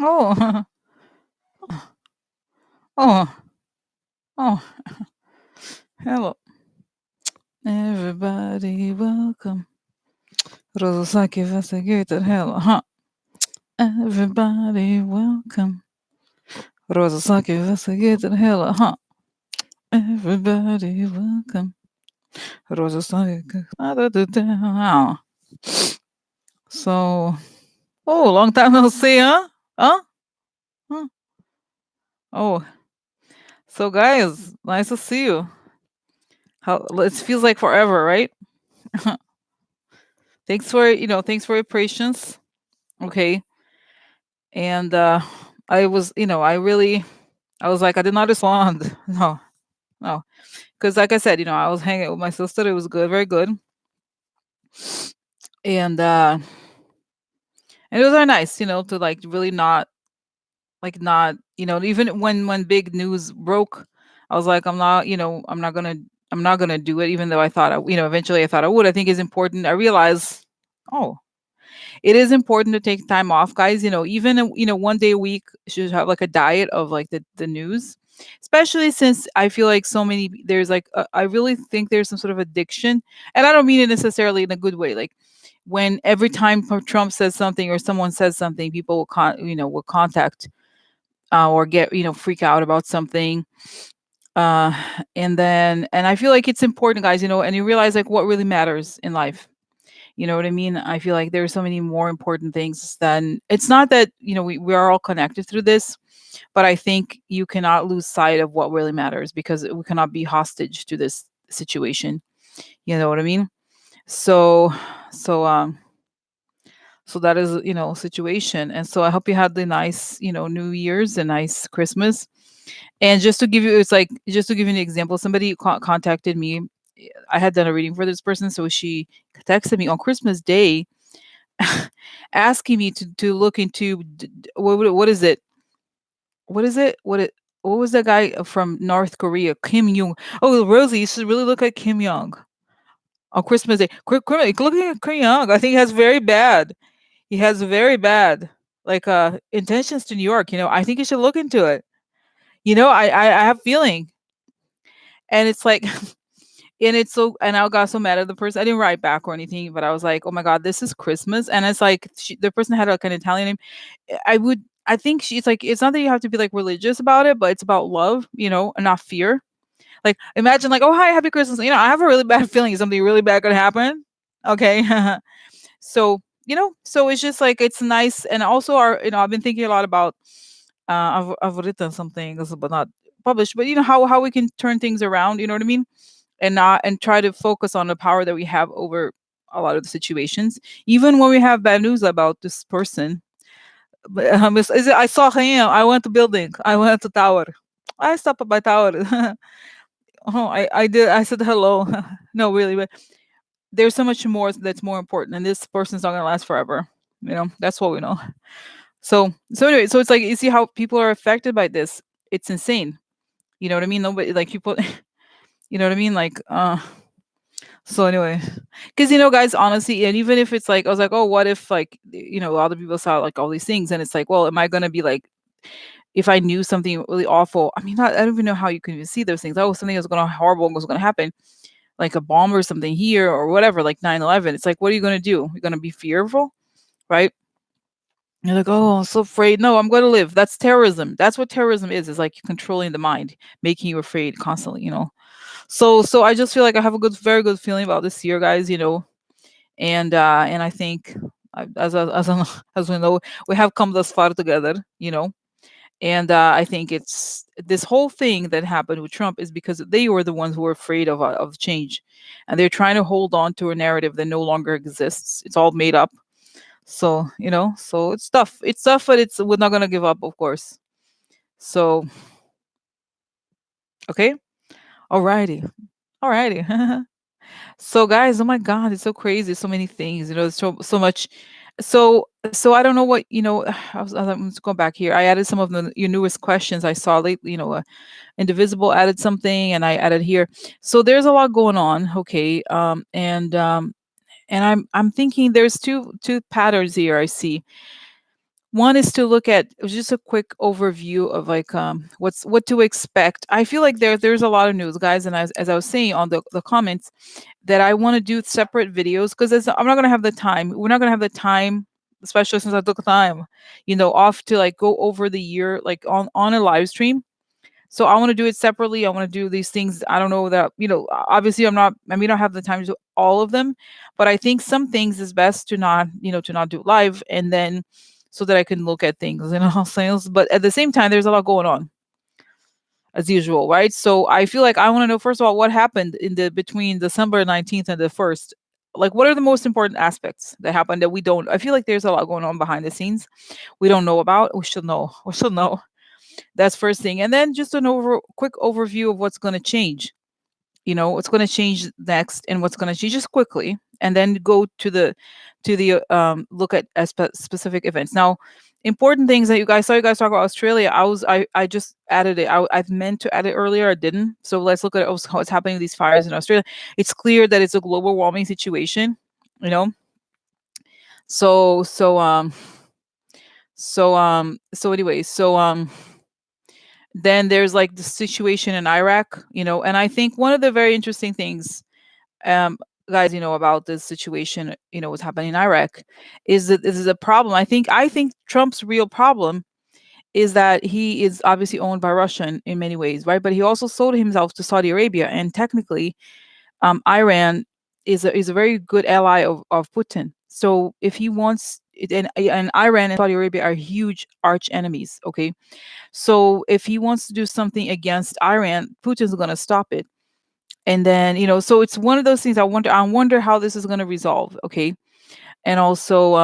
Oh, oh, oh. Hello, everybody. Welcome. Rosaki investigated. Hello, huh? Everybody, welcome. Rosaki investigated. Hello, huh? Everybody, welcome. Rosaki. So, oh, long time no see, huh? Huh? Huh? Oh, so guys, nice to see you. How it feels like forever, right? Thanks for your patience. Okay. And I was, I was like, I did not respond. No, no. Because like I said, I was hanging out with my sister. It was good, very good. And and it was very nice, to like really not, even when big news broke, I was like, I'm not gonna do it, even though I thought eventually I thought I would. I think it's important. I realize, oh, it is important to take time off, guys. Even one day a week should have like a diet of like the news, especially since I feel like so many there's like I really think there's some sort of addiction, and I don't mean it necessarily in a good way. Like when every time Trump says something or someone says something, people will contact or get freak out about something. Uh, and I feel like it's important, guys. And you realize like what really matters in life. You know what I mean? I feel like there's so many more important things than it's not that, we are all connected through this, but I think you cannot lose sight of what really matters because we cannot be hostage to this situation. You know what I mean? So, so, um, so that is, situation. And so I hope you had the nice, New Year's and nice Christmas. And just to give you an example, somebody contacted me. I had done a reading for this person, so she texted me on Christmas Day asking me to look into what is it? What is it? What was that guy from North Korea? Kim Jong. Oh, Rosie, you should really look at Kim Jong on Christmas Day. Looking at Kim Jong, I think he has very bad. He has very bad like intentions to New York. I think you should look into it. I have feeling, and it's like and it's so and I got so mad at the person. I didn't write back or anything, but I was like, "Oh my god, this is Christmas." And it's like the person had like an Italian name. I think she's like it's not that you have to be like religious about it, but it's about love, and not fear. Like imagine like, "Oh, hi, happy Christmas." I have a really bad feeling something really bad could happen. Okay. So it's just like it's nice, and also I've been thinking a lot about I've written some things but not published, but how we can turn things around, you know what I mean? And try to focus on the power that we have over a lot of the situations, even when we have bad news about this person. But I saw him. I went to building. I went to tower. I stopped at my tower. Oh, I did. I said hello. No, really, but there's so much more that's more important, and this person's not gonna last forever. That's what we know. So anyway, so it's like you see how people are affected by this. It's insane. You know what I mean? Nobody like people. You know what I mean? Like, so anyway, because guys, honestly, and even if it's like, I was like, oh, what if like, other people saw like all these things, and it's like, well, am I gonna be like, if I knew something really awful? I mean, I don't even know how you can even see those things. Oh, something was gonna horrible was gonna happen, like a bomb or something here or whatever, like 9/11. It's like, what are you gonna do? You're gonna be fearful, right? You're like, oh, I'm so afraid. No, I'm gonna live. That's terrorism. That's what terrorism is. It's like controlling the mind, making you afraid constantly. So I just feel like I have a very good feeling about this year, guys. And I think as we know, we have come thus far together. And I think it's this whole thing that happened with Trump is because they were the ones who were afraid of change, and they're trying to hold on to a narrative that no longer exists. It's all made up. So so it's tough. It's tough, but we're not gonna give up, of course. So okay, alrighty, alrighty. So guys, oh my god, it's so crazy. So many things, so much. So I don't know what I'm just going back here. I added some of your newest questions I saw lately. Indivisible added something, and I added here. So there's a lot going on. Okay, and I'm thinking there's two patterns here I see. One is to look at just a quick overview of like what to expect. I feel like there's a lot of news, guys, and as I was saying on the comments, that I want to do separate videos because I'm not gonna have the time. We're not gonna have the time, especially since I took time, off to like go over the year like on a live stream. So I want to do it separately. I want to do these things. I don't know that, obviously I'm not, I mean, I don't have the time to do all of them, but I think some things is best to not do live and then so that I can look at things, sales. But at the same time, there's a lot going on as usual, right? So I feel like I want to know, first of all, what happened in the between December 19th and the 1st. Like, what are the most important aspects that happened that we don't? I feel like there's a lot going on behind the scenes we don't know about. We should know. We should know. That's first thing. And then just an quick overview of what's going to change. What's going to change next and what's going to change just quickly. And then go to the look at specific events. Now, important things that you guys saw you guys talk about Australia. I just added it. I've meant to add it earlier. I didn't. So let's look at what's happening with these fires in Australia. It's clear that it's a global warming situation. You know. So so um so anyway, then there's like the situation in Iraq, and I think one of the very interesting things, um, guys, about this situation, what's happening in Iraq, is that this is a problem. I think Trump's real problem is that he is obviously owned by Russia in many ways, right? But he also sold himself to Saudi Arabia, and technically, Iran is a very good ally of Putin. So if he wants, and Iran and Saudi Arabia are huge arch enemies, okay? So if he wants to do something against Iran, Putin's going to stop it. And then, so it's one of those things. I wonder how this is going to resolve. Okay. And also,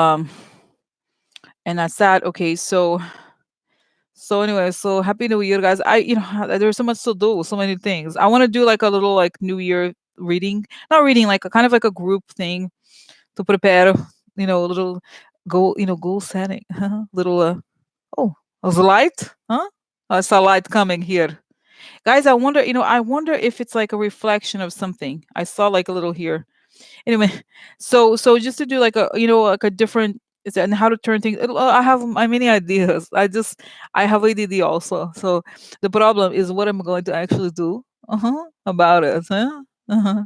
and that's that. Okay. So anyway, so happy New Year, guys. There's so much to do, so many things. I want to do like a little like New Year reading, not reading, like a kind of like a group thing to prepare, a little goal setting, little, oh, was a light, huh? I saw light coming here. Guys, I wonder if it's like a reflection of something. I saw like a little here. Anyway, so just to do like a different is and how to turn things. I have my many ideas. I have ADD also. So the problem is what I'm going to actually do about it. Huh? Uh-huh.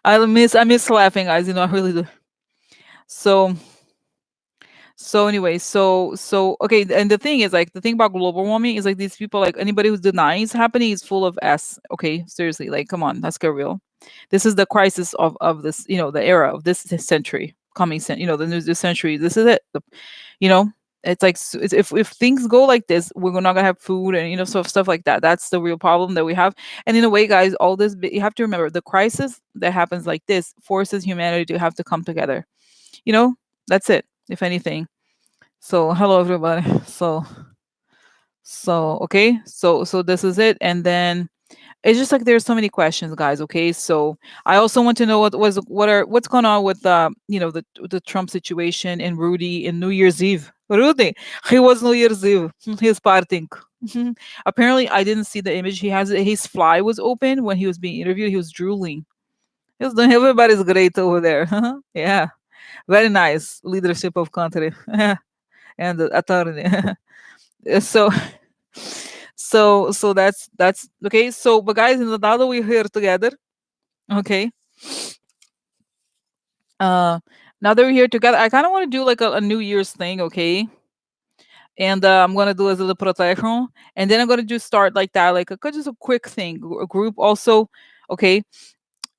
I miss laughing, guys. I really do. So So anyway, so okay, and the thing is like the thing about global warming is like these people, like anybody who's denying it's happening is full of s. Okay, seriously, like come on, let's get real. This is the crisis of this, the era of this century coming, the news this century. This is it. You know, it's like if things go like this, we're not gonna have food and stuff like that. That's the real problem that we have. And in a way, guys, all this you have to remember the crisis that happens like this forces humanity to have to come together. You know, that's it. If anything. So hello everybody. So okay. So this is it. And then it's just like there's so many questions, guys. Okay. So I also want to know what's going on with the Trump situation and Rudy in New Year's Eve. Rudy, he was New Year's Eve. He's partying. Apparently I didn't see the image. His fly was open when he was being interviewed. He was drooling. Everybody's great over there. Yeah. Very nice leadership of country. And the attorney. so so that's okay. So but guys, now that we're here together, okay. Uh Now that we're here together, I kind of want to do like a New Year's thing, okay? And I'm gonna do as a little protection, and then I'm gonna just start like that, like just a quick thing, a group also, okay?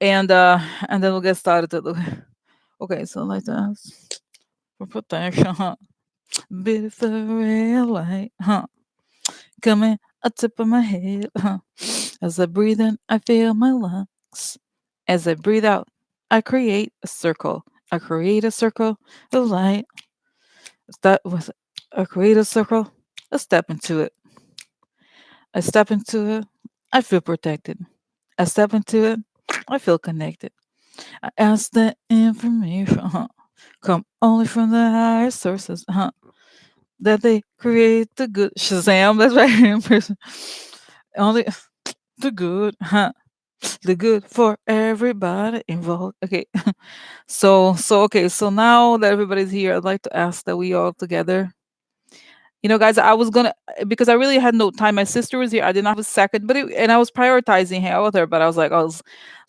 And then we'll get started. Okay, so like that for protection, huh? Bit of a red light, huh? Coming a tip of my head. As I breathe in, I feel my lungs. As I breathe out, I create a circle. I create a circle of light. That was I create a circle. I step into it. I step into it. I feel protected. I step into it. I feel connected. I ask that information come only from the higher sources. That they create the good Shazam. That's right in person. Only the good, huh? The good for everybody involved. Okay. So now that everybody's here, I'd like to ask that we all together. Guys, I was gonna because I really had no time. My sister was here. I did not have a second, and I was prioritizing hang out with her, but I was like, I was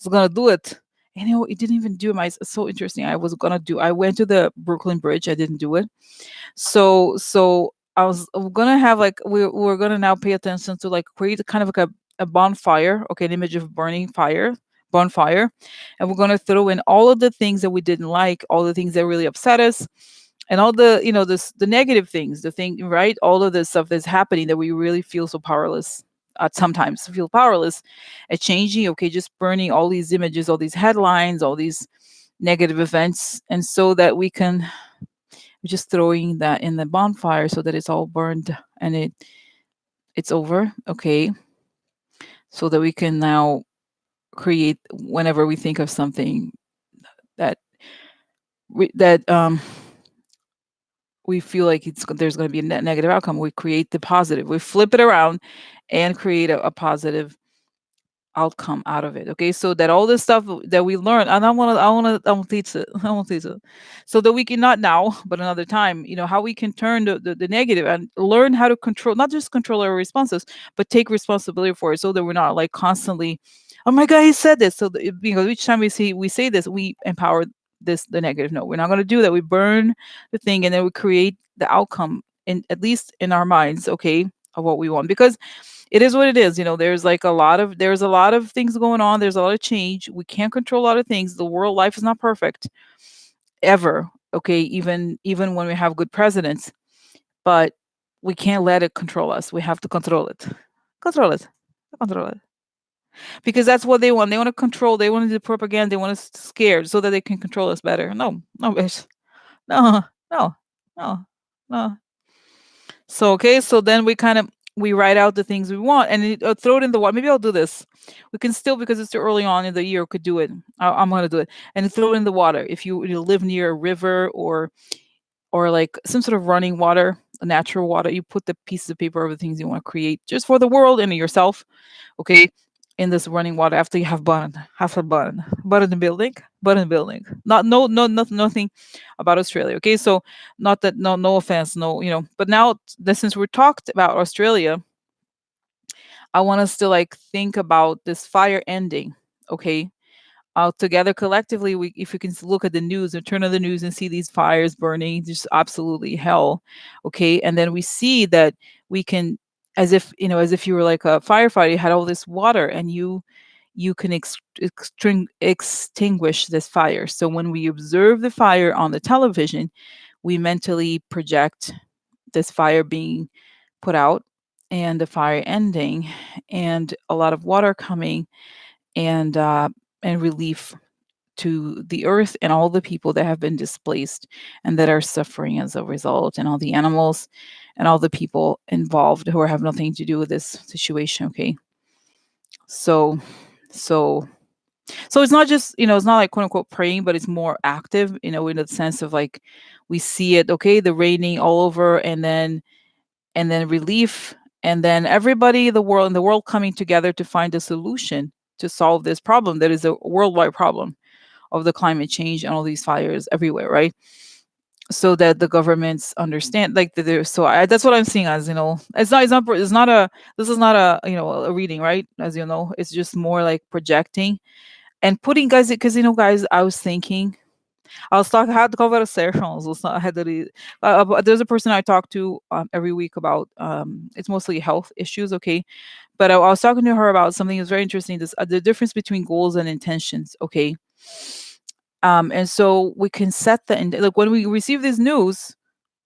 gonna do it. And it didn't even do it. It's so interesting. I went to the Brooklyn Bridge. I didn't do it. So I'm gonna have like we're gonna now pay attention to like create a kind of like a bonfire, okay, an image of burning fire, bonfire, and we're gonna throw in all of the things that we didn't like, all the things that really upset us, and all the negative things, the thing, right, all of the stuff that's happening that we really feel so powerless. Sometimes feel powerless at changing. Okay, just burning all these images, all these headlines, all these negative events, and so that we're just throwing that in the bonfire so that it's all burned and it's over. Okay, so that we can now create whenever we think of something that we feel like there's going to be a negative outcome, we create the positive, we flip it around and create a positive outcome out of it. Okay, so that all this stuff that we learn, and I want to teach it. I want to teach it, so that we can, not now but another time, how we can turn the negative and learn how to control, not just control our responses, but take responsibility for it, so that we're not like constantly, oh my god, he said this. Because each time we say this, we empower the negative. No, we're not going to do that. We burn the thing, and then we create the outcome, in at least in our minds, okay, of what we want. Because it is what it is. There's a lot of things going on. There's a lot of change. We can't control a lot of things. The world life is not perfect ever. Okay, even when we have good presidents, but we can't let it control us. We have to control it. Control it. Control it. Because that's what they want. They want to control. They want to do propaganda. They want us scared so that they can control us better. No, no, bitch. No, no, no, no. So okay, so then we write out the things we want, and throw it in the water. Maybe I'll do this. We can still, because it's too early on in the year, could do it. I'm gonna do it and throw it in the water. If you live near a river, or like some sort of running water, a natural water, you put the pieces of paper of the things you want to create just for the world and yourself. Okay, in this running water, after you have a burn in the building, burn in the building. Not no no nothing about Australia. Okay, so not that, no offense, no, but now that since we talked about Australia, I want us to like think about this fire ending. Okay, together collectively, if we can look at the news and turn on the news and see these fires burning, just absolutely hell. Okay, and then we see that we can, as if you were like a firefighter, you had all this water, and you can extinguish this fire. So when we observe the fire on the television, we mentally project this fire being put out, and the fire ending, and a lot of water coming, and relief to the earth and all the people that have been displaced and that are suffering as a result, and all the animals and all the people involved who have nothing to do with this situation. Okay, so so so it's not just, it's not like quote unquote praying, but it's more active, in the sense of like we see it, okay, the raining all over, and then relief, and then everybody, the world coming together to find a solution to solve this problem that is a worldwide problem of the climate change and all these fires everywhere, right? So that the governments understand, like that there's, that's what I'm seeing as, it's not a, this is not a, a reading, right? As you know, it's just more like projecting and putting, guys, because, guys, I was thinking, I was talking, I had conversations, there's a person I talk to every week about, it's mostly health issues, okay, but I was talking to her about something that's very interesting, this the difference between goals and intentions, okay. And so we can set like when we receive this news,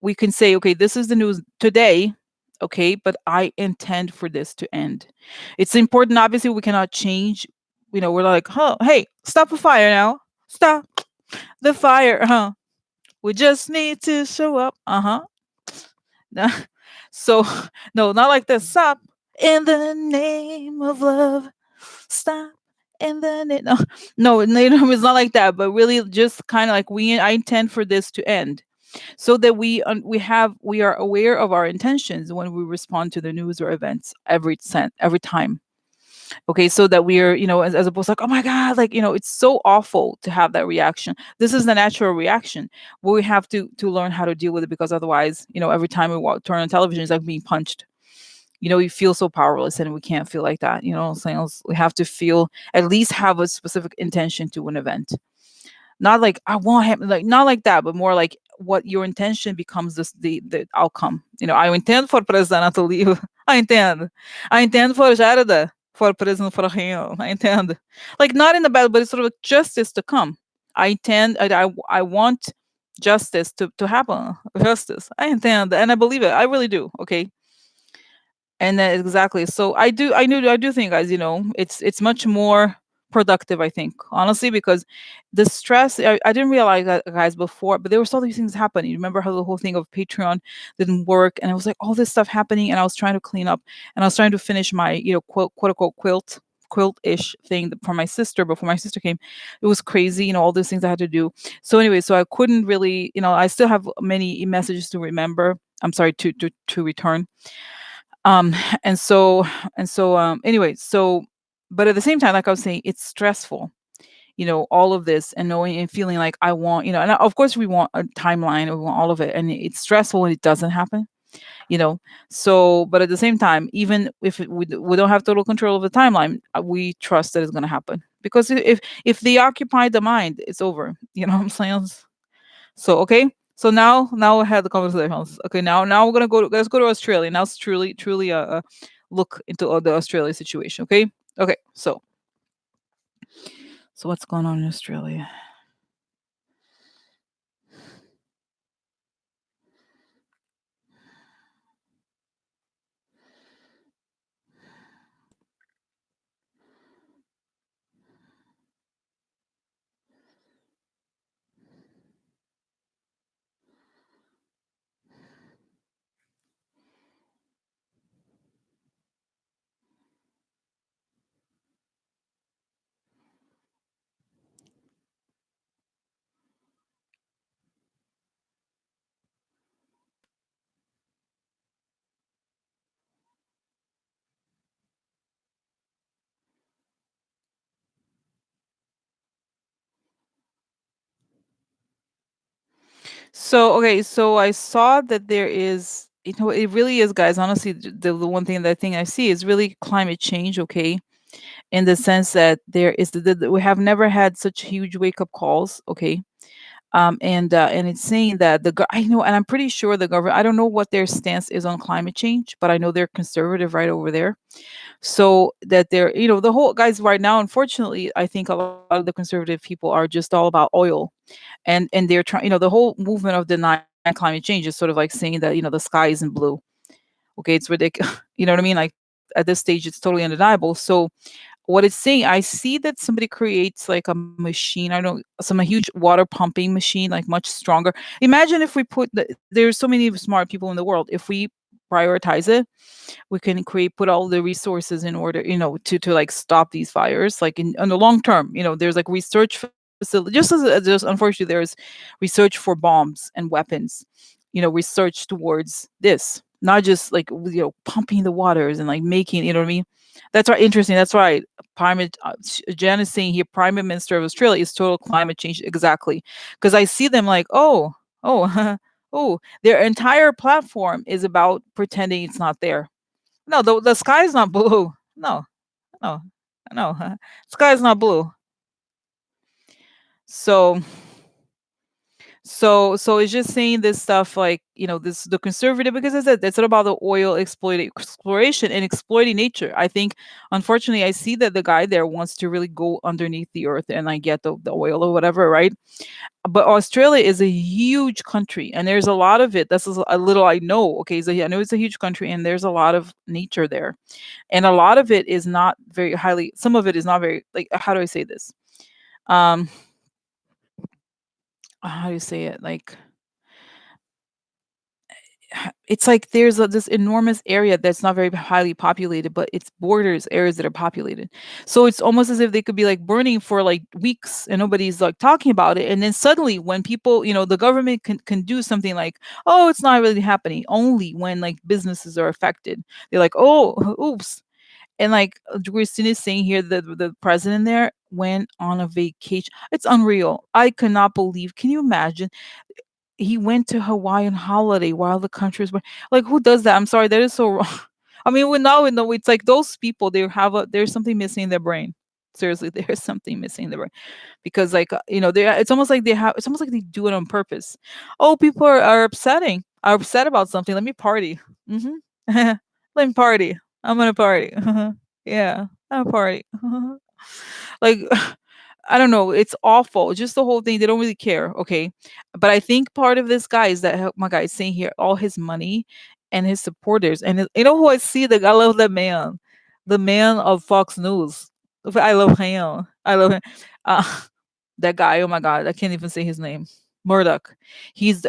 we can say, okay, this is the news today, okay, but I intend for this to end. It's important, obviously, we cannot change, we're like, huh, hey, stop the fire now, stop the fire, huh, we just need to show up, so no, not like this, stop in the name of love, stop in the name, no, it's not like that, but really just kind of like I intend for this to end, so that we are aware of our intentions when we respond to the news or events every time. Okay, so that we're, as opposed, like, oh my god, like, it's so awful to have that reaction. This is the natural reaction, but we have to learn how to deal with it, because otherwise, every time we turn on television, it's like being punched. We feel so powerless, and we can't feel like that. What I'm saying? We have to feel, at least have a specific intention to an event. Not like I want him, like not like that, but more like what your intention becomes the outcome. I intend for president to leave. I intend. I intend for Jarida for president for him. I intend. Like not in the bad, but it's sort of justice to come. I intend. I want justice to happen. Justice. I intend, and I believe it. I really do. Okay. And then exactly. So I do think, guys, it's much more productive, I think, honestly, because the stress, I didn't realize that, guys, before, but there were so these things happening. You remember how the whole thing of Patreon didn't work, and it was like all this stuff happening, and I was trying to clean up, and I was trying to finish my, quote unquote quilt-ish thing for my sister before my sister came. It was crazy, all these things I had to do. So anyway, so I couldn't really, I still have many messages to remember. I'm sorry, to return. um anyway, so, but at the same time, like I was saying, it's stressful, all of this, and knowing and feeling like I want, and of course we want a timeline, and we want all of it, and it's stressful when it doesn't happen, you know so, but at the same time, even if we don't have total control of the timeline, we trust that it's going to happen, because if they occupy the mind, it's over. You know what I'm saying? So okay. So now I had the conversations. Okay, now we're gonna let's go to Australia. Now it's truly a look into the Australia situation. Okay. Okay. So what's going on in Australia? So okay, so I saw that there is, it really is, guys. Honestly, the one thing, that thing I see is really climate change. Okay, in the sense that there is we have never had such huge wake up calls. Okay. And it's saying that I know, and I'm pretty sure the government. I don't know what their stance is on climate change, but I know they're conservative right over there. So that they're, the whole, guys, right now, unfortunately, I think a lot of the conservative people are just all about oil, and they're trying. The whole movement of denying climate change is sort of like saying that, the sky isn't blue. Okay, it's ridiculous. You know what I mean? Like at this stage, it's totally undeniable. So what it's saying, I see that somebody creates like a machine. I don't some a huge water pumping machine, like much stronger. Imagine if we there's so many smart people in the world. If we prioritize it, we can put all the resources in order, to like stop these fires, like in the long term. There's like research facility, just unfortunately there's research for bombs and weapons, research towards this, not just like, pumping the waters and like making, you know what I mean. That's right, interesting. That's right. Jan is saying here, Prime Minister of Australia is total climate change. Exactly. Because I see them like, oh, oh, their entire platform is about pretending it's not there. No, the sky is not blue. No, no, no. Sky is not blue. So so it's just saying this stuff, like, this the conservative, because I said that's not about the oil exploration and exploiting nature. I think, unfortunately, I see that the guy there wants to really go underneath the earth and like get the oil or whatever, right? But Australia is a huge country, and there's a lot of it. That's a little I know. Okay, so yeah, I know it's a huge country, and there's a lot of nature there, and a lot of it is not very highly. Some of it is not very, like, how do I say this? Um, how do you say it? Like, it's like there's this enormous area that's not very highly populated, but it's borders areas that are populated. So it's almost as if they could be like burning for like weeks and nobody's like talking about it. And then suddenly, when people, the government can do something like, oh, it's not really happening, only when like businesses are affected. They're like, oh, oops. And like Christine is saying here, the president there went on a vacation. It's unreal. I cannot believe. Can you imagine? He went to Hawaii on holiday while the countries were like, who does that? I'm sorry, that is so wrong. I mean, we know it's like those people. There's something missing in their brain. Seriously, there's something missing in their brain because like they it's almost like it's almost like they do it on purpose. Oh, people are upset about something. Let me party. Hmm. Let me party. I'm gonna party. Yeah, I'm party. Like I don't know, it's awful. Just the whole thing, they don't really care, okay? But I think part of this guy is that my guy is saying here, all his money and his supporters. And you know who I see? I love that man, the man of Fox News. I love him. I love him. Uh, that guy. Oh my God, I can't even say his name. Murdoch.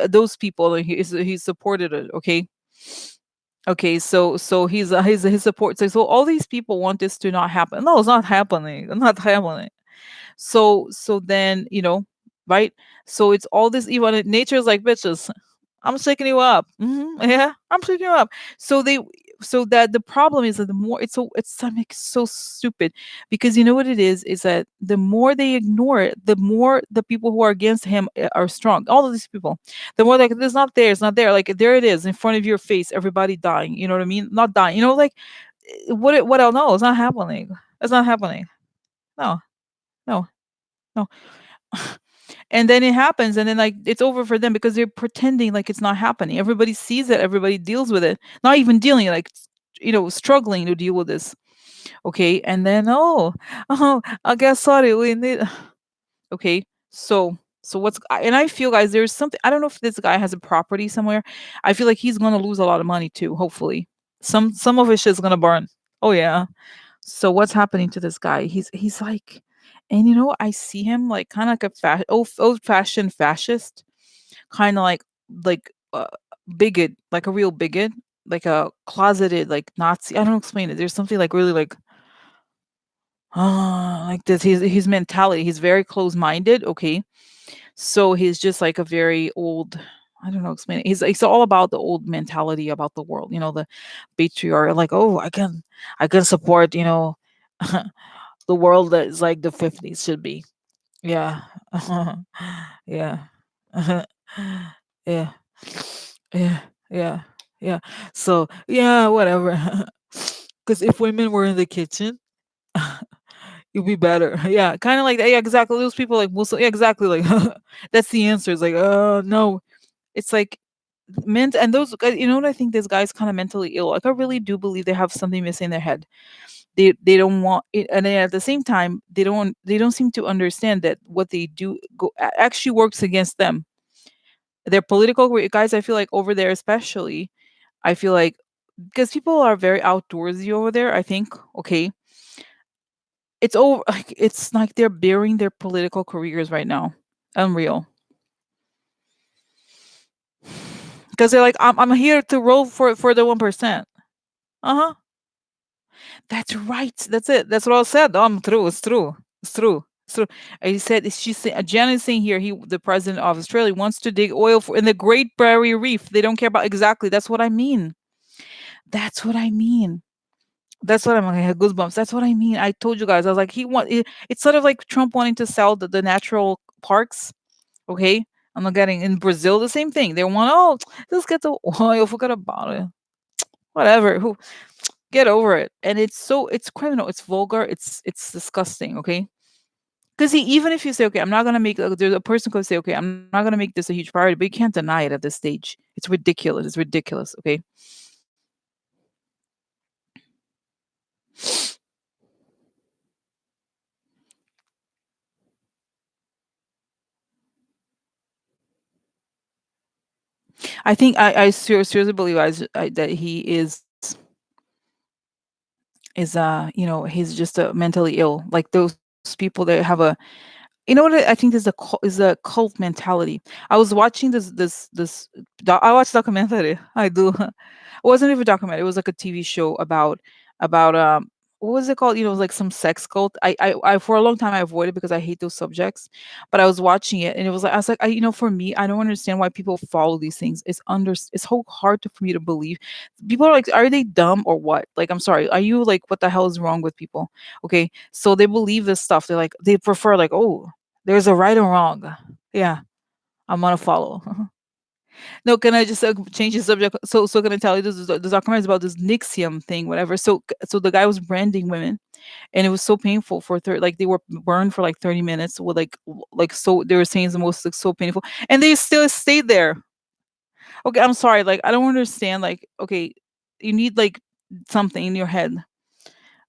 Those people. He's supported it. Okay. Okay, so his support. So all these people want this to not happen. No, it's not happening. It's not happening. So then, right? So it's all this evil. And nature is like, bitches, I'm shaking you up. Yeah, I'm shaking you up. So they, so that the problem is that the more it's something so stupid because you know what it is that the more they ignore it, the more the people who are against him are strong. All of these people, the more like it's not there, it's not there. Like there it is in front of your face, everybody dying. You know what I mean? Not dying. Like what else? No, it's not happening. It's not happening. No, no, no. And then it happens and then like it's over for them because they're pretending like it's not happening. Everybody sees it, everybody deals with it, not even dealing, like struggling to deal with this. Okay, and then oh, I guess sorry we need. Okay, so and I feel, guys, there's something. I don't know if this guy has a property somewhere. I feel like he's gonna lose a lot of money too, hopefully. Some of his shit's gonna burn. Oh yeah. So what's happening to this guy? He's like, and I see him like kind of like a old fashioned fascist, kind of like bigot, like a real bigot, like a closeted like Nazi. I don't explain it. There's something like really like like this. His mentality. He's very close minded. Okay, so he's just like a very old. I don't know explain it. He's all about the old mentality about the world. The patriarch. Like, oh, I can support. The world that is like the 50s should be. Yeah. Yeah. Yeah. Yeah. Yeah. Yeah. So, yeah, whatever. Because if women were in the kitchen, it'd be better. Yeah. Kind of like that. Yeah, exactly. Those people like Muslim. Yeah, exactly. Like, that's the answer. It's like, oh, no. It's like, and those guys, you know what I think? This guy's kind of mentally ill. Like, I really do believe they have something missing in their head. They don't want it, and then at the same time they don't seem to understand that what they do actually works against them. Their political guys, I feel like over there especially, I feel like because people are very outdoorsy over there, I think. Okay, it's like they're burying their political careers right now. Unreal. Because they're like, I'm here to roll for the 1%. Uh-huh. That's right. That's it. That's what I said. True. It's true. It's true. It's true. And he said, Jan is saying here, the president of Australia wants to dig oil in the Great Barrier Reef. They don't care about exactly. That's what I mean. That's what I mean. That's what I had goosebumps. That's what I mean. I told you guys. I was like, it's sort of like Trump wanting to sell the natural parks. Okay. I'm not getting in Brazil the same thing. They want, let's get the oil. Forget about it. Whatever. Who get over it. And it's criminal. It's vulgar. It's disgusting. Okay. Because even if you say, okay, I'm not gonna make, there's a person could say, okay, I'm not gonna make this a huge priority, but you can't deny it at this stage. It's ridiculous. It's ridiculous. Okay. I think I seriously believe that he he's just mentally ill. Like those people that have what I think is a cult mentality. I was watching I watched documentary. I do. It wasn't even a documentary. It was like a TV show about what was it called? You know, it was like some sex cult. I for a long time I avoided because I hate those subjects. But I was watching it and it was like I was like, for me, I don't understand why people follow these things. It's so hard for me to believe. People are like, are they dumb or what? Like, I'm sorry, are you like, what the hell is wrong with people? Okay, so they believe this stuff. They're like, they prefer like, oh, there's a right or wrong. Yeah, I'm gonna follow. No, can I just change the subject? So can I tell you this documentary is about this Nixium thing, whatever. So the guy was branding women, and it was so painful for like they were burned for like 30 minutes with like so they were saying it's the most like so painful, and they still stayed there. Okay, I'm sorry, like I don't understand. Like, okay, you need like something in your head.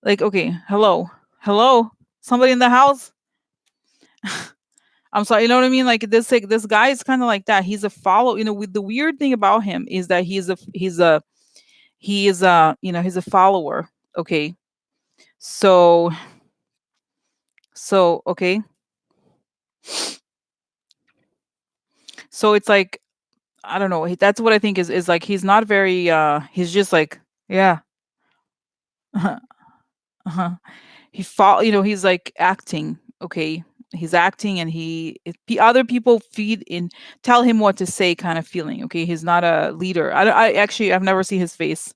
Like, okay, hello, hello, somebody in the house. I'm sorry, you know what I mean? Like this guy is kind of like that. He's a follow. You know, with the weird thing about him is that he's a follower. Okay, so okay, so it's like I don't know. That's what I think is like he's not very. He's just like yeah. Uh-huh. He's like acting. Okay, he's acting, and other people feed in, tell him what to say, kind of feeling. Okay, he's not a leader. I actually I've never seen his face.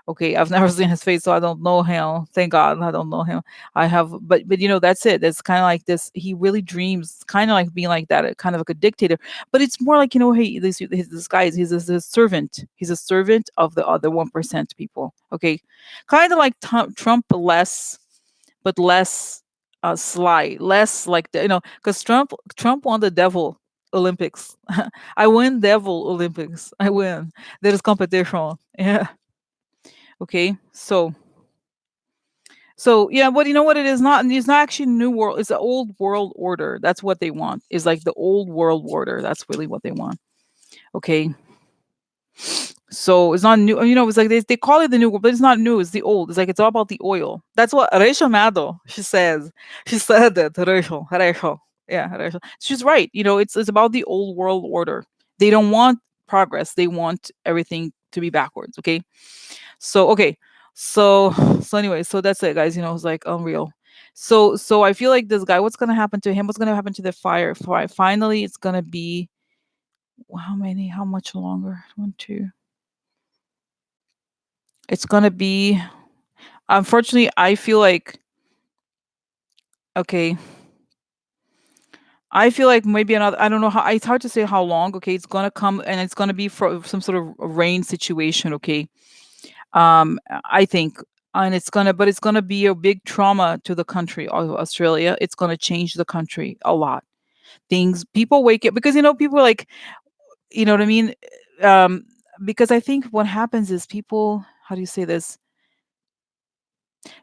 Okay, I've never seen his face, so I don't know him. Thank God, I don't know him. I have, but that's it. It's kind of like this. He really dreams, kind of like being like that, kind of like a dictator. But it's more like hey, this guy is he's a servant. He's a servant of the other 1% people. Okay, kind of like Trump, less, but less sly, less like because Trump won the devil Olympics. I win devil Olympics. I win. There is competition. Yeah. Okay, so yeah, but you know what? It's not actually new world. It's the old world order. That's what they want. Is like the old world order. That's really what they want. Okay, so it's not new. It's like they call it the new world, but it's not new. It's the old. It's like it's all about the oil. That's what Rachel Maddow she says. She said that Rachel. Yeah, Rachel. She's right. It's about the old world order. They don't want progress. They want everything to be backwards. Okay, so okay, so anyway, so that's it, guys. It's like unreal. So I feel like this guy. What's gonna happen to him? What's gonna happen to the fire? Finally, it's gonna be how many? How much longer? One, two. It's gonna be. Unfortunately, I feel like okay. I feel like maybe another. I don't know how. It's hard to say how long. Okay, it's gonna come and it's gonna be for some sort of rain situation. Okay, I think, and it's gonna be a big trauma to the country of Australia. It's gonna change the country a lot. Things people wake up because people are like, you know what I mean. Um, because I think what happens is people. How do you say this?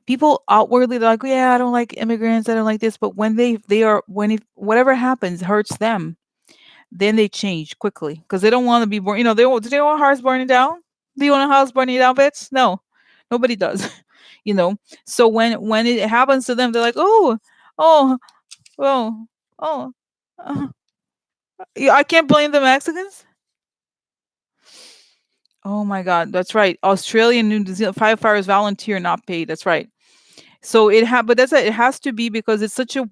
People outwardly they're like, yeah, I don't like immigrants. I don't like this. But when they are when if whatever happens hurts them, then they change quickly because they don't want to be born. Do they want hearts burning down? Do you want a house burning down, bitch? No, nobody does. you know. So when it happens to them, they're like, oh, oh, oh. Uh, yeah, I can't blame the Mexicans. Oh my God, that's right. Australian New Zealand firefighters volunteer, not paid. That's right. So but that's it. It has to be because it's such a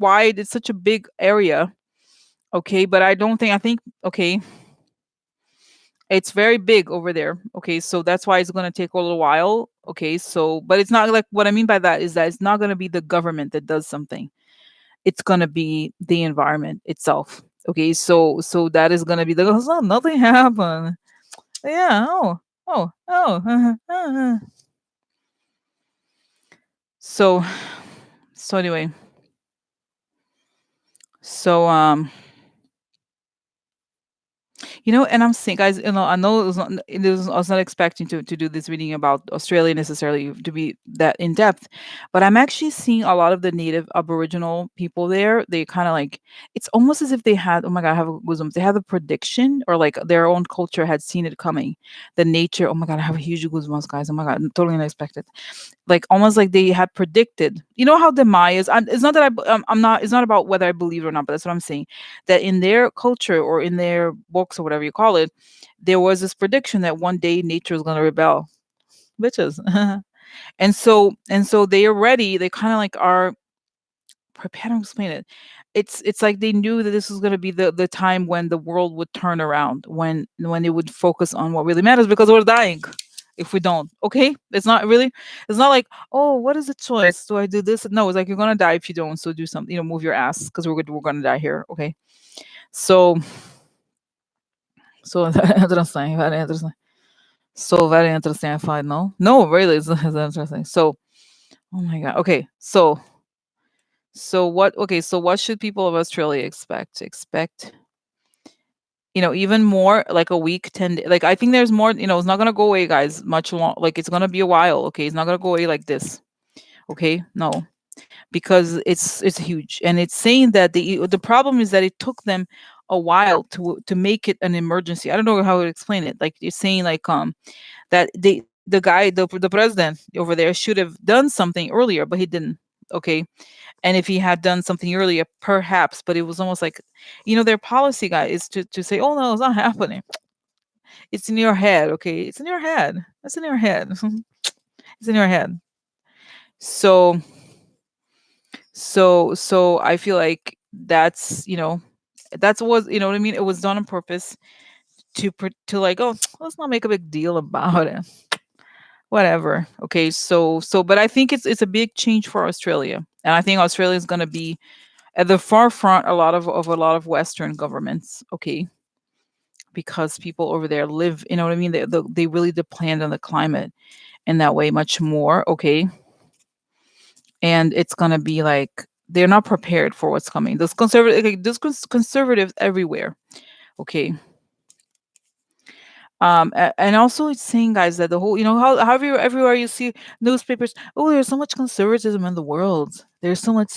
big area. Okay, but I think okay, it's very big over there. Okay, so that's why it's going to take a little while. Okay, so but it's not like what I mean by that is that it's not going to be the government that does something. It's going to be the environment itself. Okay, so that is going to be the nothing happened. Yeah. Oh. So anyway, so and I'm saying, guys, I know I was not expecting to do this reading about Australia necessarily to be that in depth, but I'm actually seeing a lot of the native Aboriginal people there. They kind of like it's almost as if they had, oh my God, I have goosebumps. They had a prediction or like their own culture had seen it coming. The nature, oh my God, I have a huge goosebumps, guys. Oh my God, totally unexpected. Like almost like they had predicted. You know how the Mayas? It's not that I'm not. It's not about whether I believe it or not, but that's what I'm saying. That in their culture or in their books or whatever you call it, there was this prediction that one day nature is going to rebel. Bitches. And so they already they kind of like are prepared to explain it. It's like they knew that this was going to be the time when the world would turn around, when they would focus on what really matters, because we're dying if we don't. Okay, it's not really, it's not like, oh, what is the choice, do I do this? No, it's like you're gonna die if you don't, so do something, move your ass, because we're gonna die here. Okay, so so interesting, very interesting. So very interesting. I find, no, really, it's interesting. So, oh my god. Okay, so what should people of Australia expect? Even more, like a week, 10 like, I think there's more, it's not gonna go away, guys, much long, like, it's gonna be a while. Okay, it's not gonna go away like this. Okay, no, because it's huge, and it's saying that the problem is that it took them a while to make it an emergency. I don't know how to explain it. Like, you're saying, like, that the guy, the president over there should have done something earlier, but he didn't. Okay, and if he had done something earlier, perhaps, but it was almost like, their policy guy is to say, oh no, it's not happening. It's in your head. Okay, it's in your head. It's in your head. It's in your head. So so so I feel like that's was, what I mean, it was done on purpose to like, oh, let's not make a big deal about it, whatever. Okay, so but I think it's a big change for Australia, and I think Australia is going to be at the forefront a lot of Western governments. Okay, because people over there live, what I mean, they really depend on the climate in that way much more. Okay, and it's going to be like they're not prepared for what's coming. There's conservatives everywhere. Okay, and also it's saying, guys, that the whole, however, everywhere you see newspapers, oh, there's so much conservatism in the world, there's so much,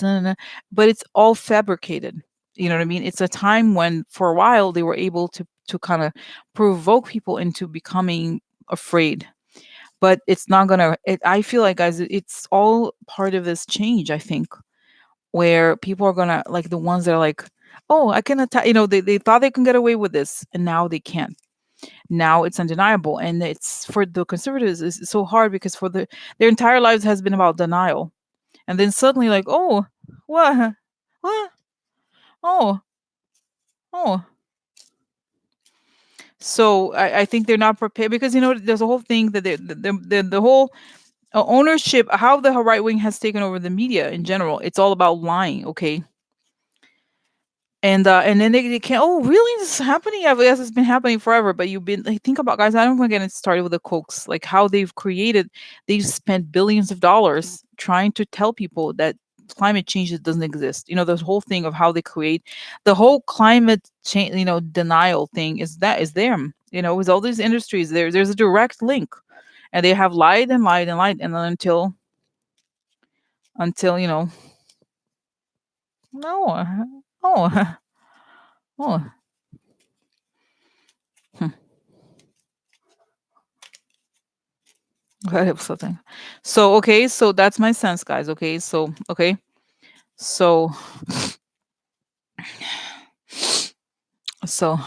but it's all fabricated. You know what I mean? It's a time when for a while they were able to kind of provoke people into becoming afraid, but it's not gonna I feel like, guys, it's all part of this change, I think, where people are gonna, like, the ones that are like, oh, I can attack, they thought they can get away with this, and now they can't. Now it's undeniable, and it's for the conservatives, it's so hard, because for their entire lives has been about denial, and then suddenly, like, oh, what, oh, oh. So I think they're not prepared, because there's a whole thing that the whole ownership, how the right wing has taken over the media in general. It's all about lying. Okay, and then they can't. Oh, really? This is happening? Yeah, yes, it's been happening forever. But you've been, like, think about, guys. I don't want to get started with the Cokes, like how they've spent billions of dollars trying to tell people that climate change doesn't exist. The whole thing of how they create the whole climate change, denial thing, is them. With all these industries, there's a direct link, and they have lied and lied and lied, and then until no, oh, oh. I have something. So, okay, so that's my sense, guys. Okay, so so so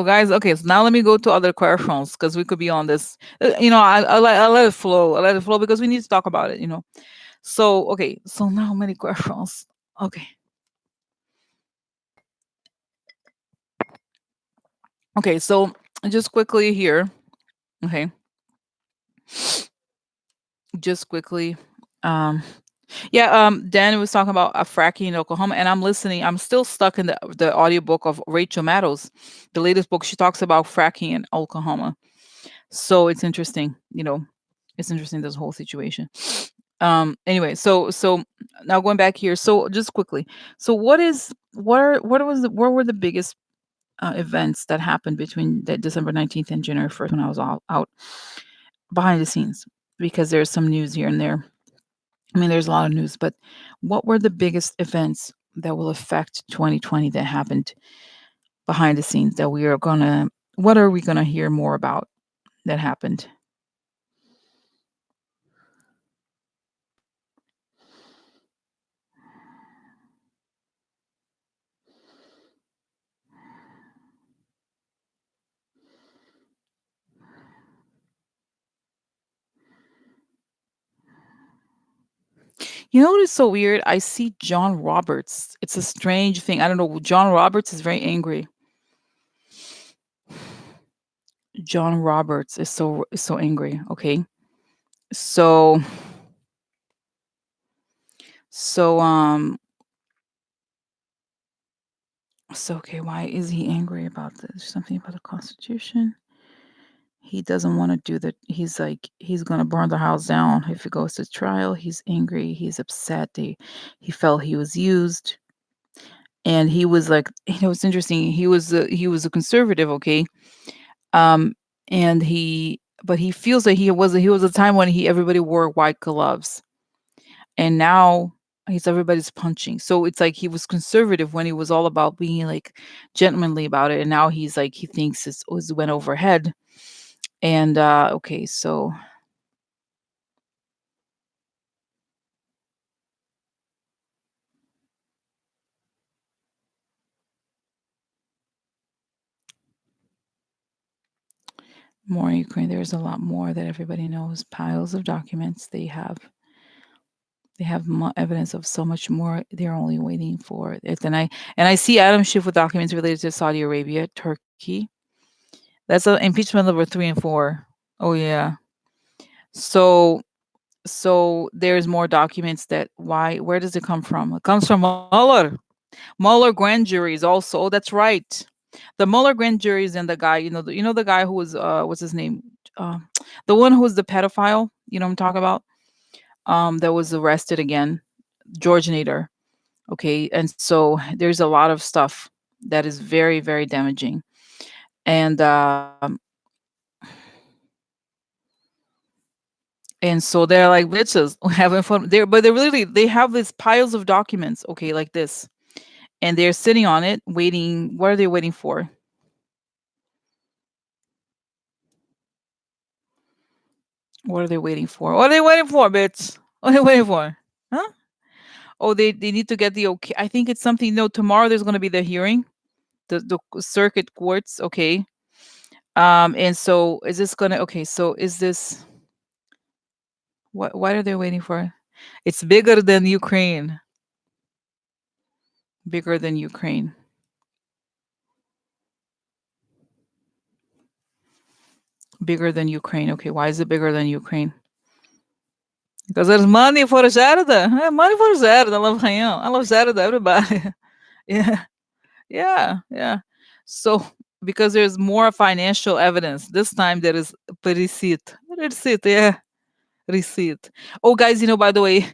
guys. Okay, so now let me go to other questions, because we could be on this. I let it flow. I let it flow, because we need to talk about it. So, okay, so now many questions. Okay, okay, so just quickly here. Okay, just quickly. Um, Yeah, Dan was talking about a fracking in Oklahoma, and I'm listening. I'm still stuck in the audiobook of Rachel Maddows, the latest book. She talks about fracking in Oklahoma. So it's interesting, it's interesting, this whole situation. Anyway, so now going back here. So just quickly. So what were the biggest events that happened between that December 19th and January 1st, when I was all out behind the scenes? Because there's some news here and there. I mean, there's a lot of news, but what were the biggest events that will affect 2020 that happened behind the scenes, that what are we gonna hear more about that happened? You know what is so weird? I see John Roberts. It's a strange thing. I don't know. John Roberts is very angry. John Roberts is so angry. Okay. So so so okay, why is he angry about this? Something about the Constitution? He doesn't want to do that. He's like he's gonna burn the house down if it goes to trial. He's angry. He's upset. He felt he was used, and he was like, it's interesting. He was a conservative, okay, um, and he feels that he was a time when he everybody wore white gloves, and now he's everybody's punching. So it's like he was conservative when he was all about being like gentlemanly about it, and now he's like he thinks it's went overhead. And okay, so more Ukraine. There's a lot more that everybody knows. Piles of documents. They have evidence of so much more. They're only waiting for it. And I see Adam Schiff with documents related to Saudi Arabia, Turkey. That's impeachment number 3 and 4. Oh yeah. So there's more documents that why where does it come from? It comes from Mueller. Mueller grand juries also. Oh, that's right. The Mueller grand juries and the guy, the guy who was what's his name? Uh, the one who was the pedophile, you know what I'm talking about? That was arrested again, George Nader. Okay, and so there's a lot of stuff that is very, very damaging. And so they're like bitches having fun. But they have these piles of documents, okay, like this. And they're sitting on it, waiting. What are they waiting for? What are they waiting for? What are they waiting for, bitch? What are they waiting for? Huh? Oh, they need to get the okay. I think it's something. No, tomorrow there's going to be the hearing, the circuit courts. Okay. And so is this gonna? Okay, so is this what are they waiting for? It's bigger than Ukraine. Bigger than Ukraine. Bigger than Ukraine. Okay, why is it bigger than Ukraine? Because there's money for Jarda. Money for Jarda. I love him. I love Jarda. Everybody. Yeah. Yeah, yeah. So because there's more financial evidence, this time there is receipt. Receipt, yeah. Receipt. Oh, guys, by the way,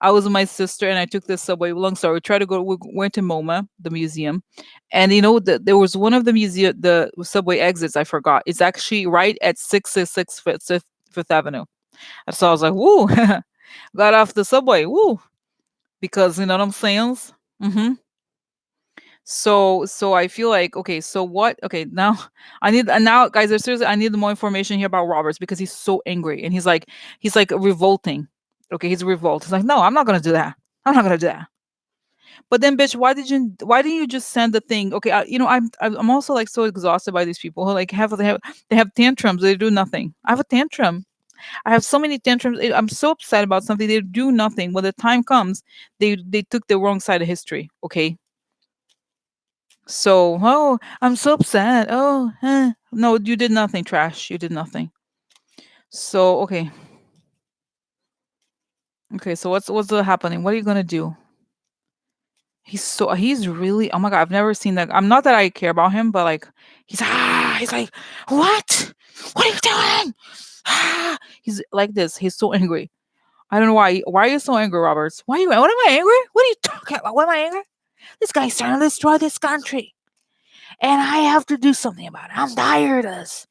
I was with my sister and I took the subway. Long story. We tried to go. We went to MoMA, the museum, and there was one of the subway exits. I forgot. It's actually right at 666 Fifth Avenue. And so I was like, "Woo!" Got off the subway. Woo! Because you know what I'm saying. Mm-hmm. So I feel like okay. So what? Okay, now I need and now guys. Seriously, I need more information here about Roberts because he's so angry and he's like revolting. Okay, he's revolt. He's like, no, I'm not gonna do that. I'm not gonna do that. But then, bitch, why didn't you just send the thing? Okay, I'm also like so exhausted by these people who like they have tantrums. They do nothing. I have a tantrum. I have so many tantrums. I'm so upset about something. They do nothing. When the time comes, they took the wrong side of history. Okay, so, oh, I'm so upset. Oh, no, you did nothing, trash. You did nothing. So, okay, okay. So what's happening? What are you gonna do? He's really. Oh my god, I've never seen that. I'm not that I care about him, but like, he's like, what? What are you doing? He's like this. He's so angry. I don't know why. Why are you so angry, Roberts? Why are you? What am I angry? What are you talking about? What am I angry? This guy's trying to destroy this country, and I have to do something about it. I'm tired of this.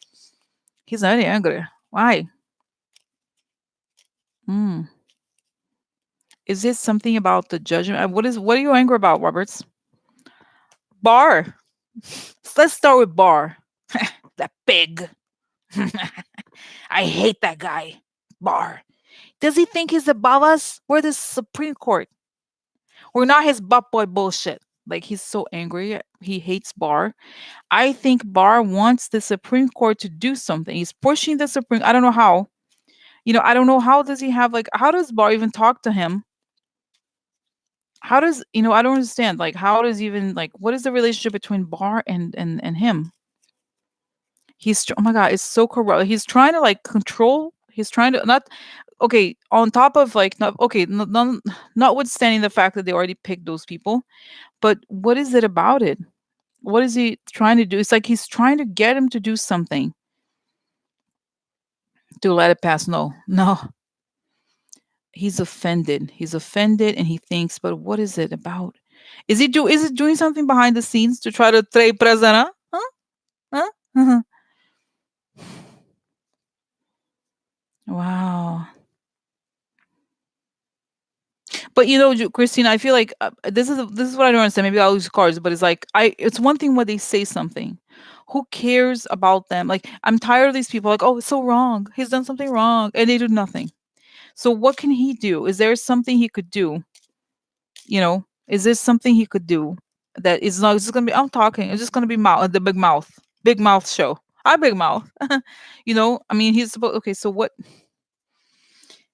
He's very angry. Why? Mm. Is it something about the judgment? What are you angry about, Roberts? Barr. Let's start with Barr. That pig. I hate that guy. Barr. Does he think he's above us? We're the Supreme Court. We're not his butt boy bullshit. Like he's so angry. He hates Barr. I think Barr wants the Supreme Court to do something. He's pushing the Supreme. I don't know how. I don't know how does he have like how does Barr even talk to him? how does I don't understand. Like, how does even like what is the relationship between Bar and him? Oh my god, it's so corrupt. He's trying to like control. He's trying to not okay. On top of like not okay, notwithstanding the fact that they already picked those people, but what is it about it? What is he trying to do? It's like he's trying to get him to do something to let it pass. No, no, he's offended. He's offended, and he thinks, but what is it about? Is it doing something behind the scenes to try to trade presana? Huh? Huh? Uh-huh. Wow. But Christina, I feel like this is what I don't understand. Maybe I'll use cards, but it's like it's one thing when they say something. Who cares about them? Like I'm tired of these people. Like, oh, it's so wrong. He's done something wrong, and they do nothing. So what can he do? Is there something he could do? Is there something he could do that is not just gonna be? I'm talking. It's just gonna be the big mouth show. I big mouth. I mean, he's supposed. Okay, so what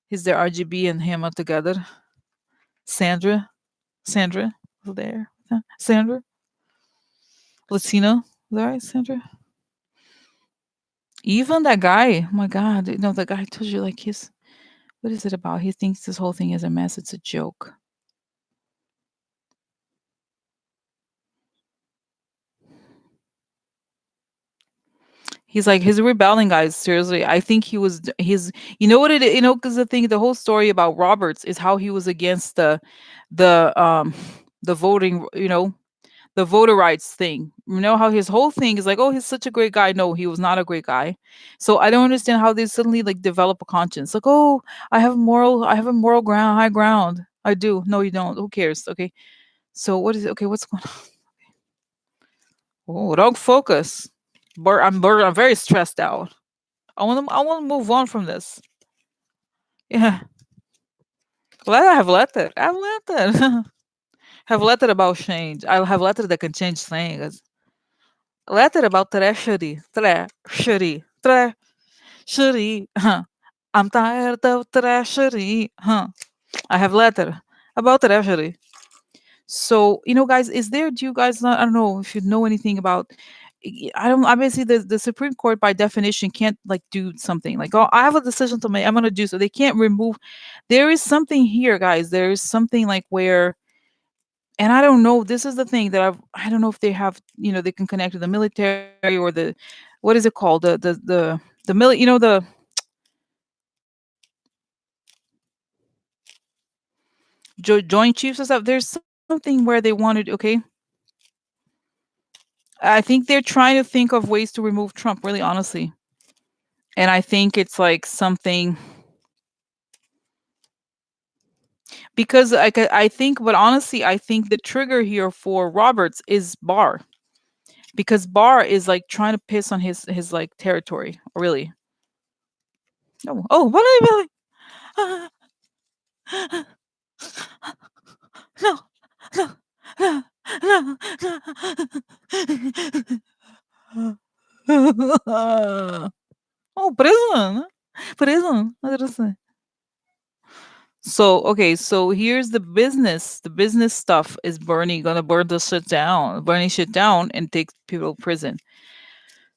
is there? RGB and him are together. Sandra, Sandra, there. Sandra, Latina, is that right, Sandra? Even that guy. Oh my God, the guy I told you like his. What is it about? He thinks this whole thing is a mess. It's a joke. He's like he's rebelling, guys. Seriously, I think he was. He's. You know what it? Because the whole story about Roberts is how he was against the the voting. The voter rights thing. You know how his whole thing is like, oh, he's such a great guy. No, he was not a great guy. So I don't understand how they suddenly like develop a conscience. Like, oh, I have a moral ground, high ground. I do. No, you don't. Who cares? Okay. So what is it? Okay, what's going on? Oh, don't focus. I'm very stressed out. I want to move on from this. Yeah. Well, I have letter. I have letter. Have letter about change. I have letter that can change things. Letter about treasury. Treasury. Huh. I'm tired of treasury. Huh. I have letter about treasury. So, guys, do you guys not, I don't know if you know anything about, I don't, obviously the Supreme Court by definition can't like do something like, oh, I have a decision to make. I'm going to do so. They can't remove, there is something here, guys. There is something like where, and I don't know, this is the thing that I don't know if they have, they can connect to the military or what is it called? The joint chiefs and stuff. There's something where they wanted, okay, I think they're trying to think of ways to remove Trump, really honestly. And I think it's like something because I think, but honestly, I think the trigger here for Roberts is Barr because Barr is like trying to piss on his like territory. Really? No. Oh, what are you really? No, no, no, no, no. Oh, prison. Prison. Prison. So okay, so here's the business. The business stuff is gonna burn the shit down, burning shit down, and take people to prison.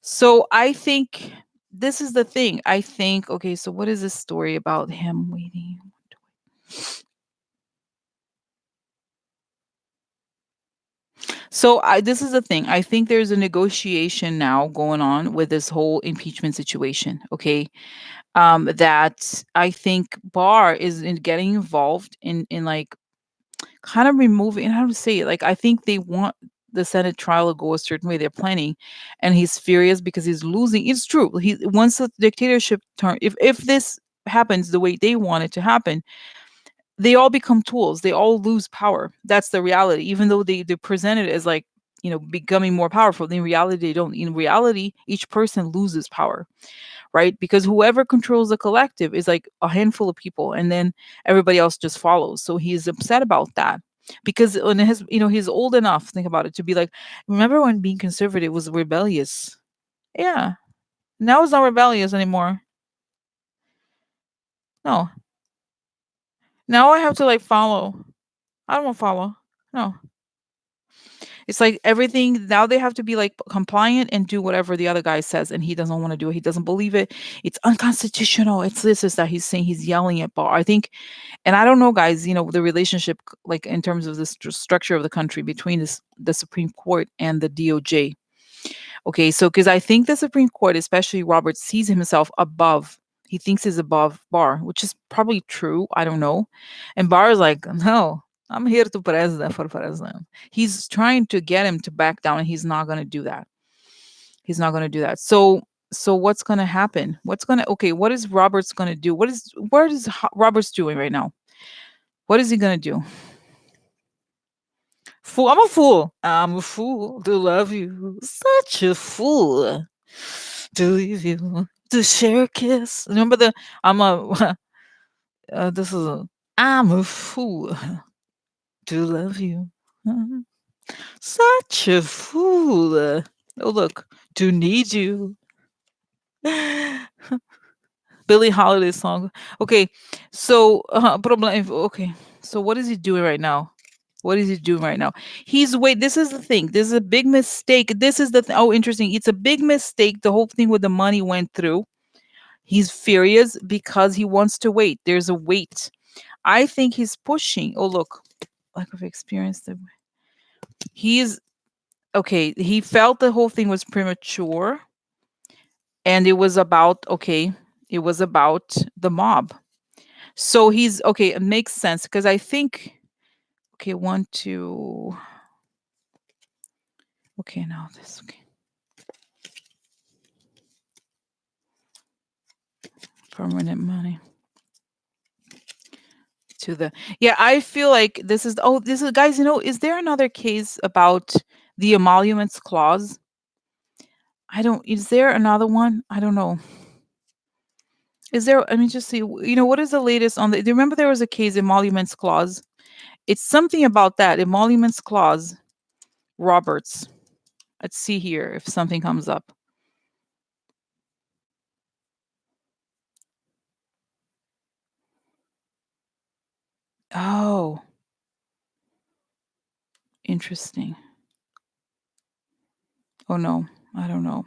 So I think this is the thing. I think okay. So what is this story about him waiting? So this is the thing. I think there's a negotiation now going on with this whole impeachment situation. Okay, that I think Barr is getting involved in like kind of removing and how to say it, like, I think they want the Senate trial to go a certain way, they're planning, and he's furious because he's losing. It's true. He once the dictatorship turn if this happens the way they want it to happen, they all become tools. They all lose power. That's the reality. Even though they present it as like, becoming more powerful, in reality they don't. In reality, each person loses power, right? Because whoever controls the collective is like a handful of people, and then everybody else just follows. So he's upset about that because when he's old enough, think about it, to be like, remember when being conservative was rebellious? Yeah, now it's not rebellious anymore. No, now I have to like follow. I don't want to follow. No. It's like everything now they have to be like compliant and do whatever the other guy says, and he doesn't want to do it. He doesn't believe it. It's unconstitutional. It's this, is that he's saying he's yelling at Barr. I think, and I don't know, guys. The relationship, like in terms of the structure of the country between the Supreme Court and the DOJ. Okay, so because I think the Supreme Court, especially Robert, sees himself above. He thinks he's above Barr, which is probably true. I don't know. And Barr is like, no, I'm here to president for president. He's trying to get him to back down, and he's not going to do that. He's not going to do that. So what's going to happen? Okay? What is Roberts going to do? Roberts doing right now? What is he going to do? Fool! I'm a fool. I'm a fool to love you. Such a fool to leave you to share a kiss. Remember the I'm a this is a I'm a fool to love you. Such a fool. Oh look, to need you. Billie Holiday song. Okay, so problem. Okay, so what is he doing right now? What is he doing right now? This is the thing. This is a big mistake. This is the oh, interesting. It's a big mistake. The whole thing with the money went through. He's furious because he wants to wait. There's a wait. I think he's pushing. Oh, look, lack of experience. He's okay. He felt the whole thing was premature, and it was about okay. It was about the mob. So he's okay. It makes sense because I think okay. One, two. Okay, now this. Okay, permanent money to the yeah. I feel like this is oh this is guys. Is there another case about the emoluments clause? I don't. Is there another one? I don't know. Is there? Let me just see. What is the latest on the? Do you remember there was a case emoluments clause? It's something about that emoluments clause. Roberts. Let's see here if something comes up. Oh, interesting. Oh no, I don't know.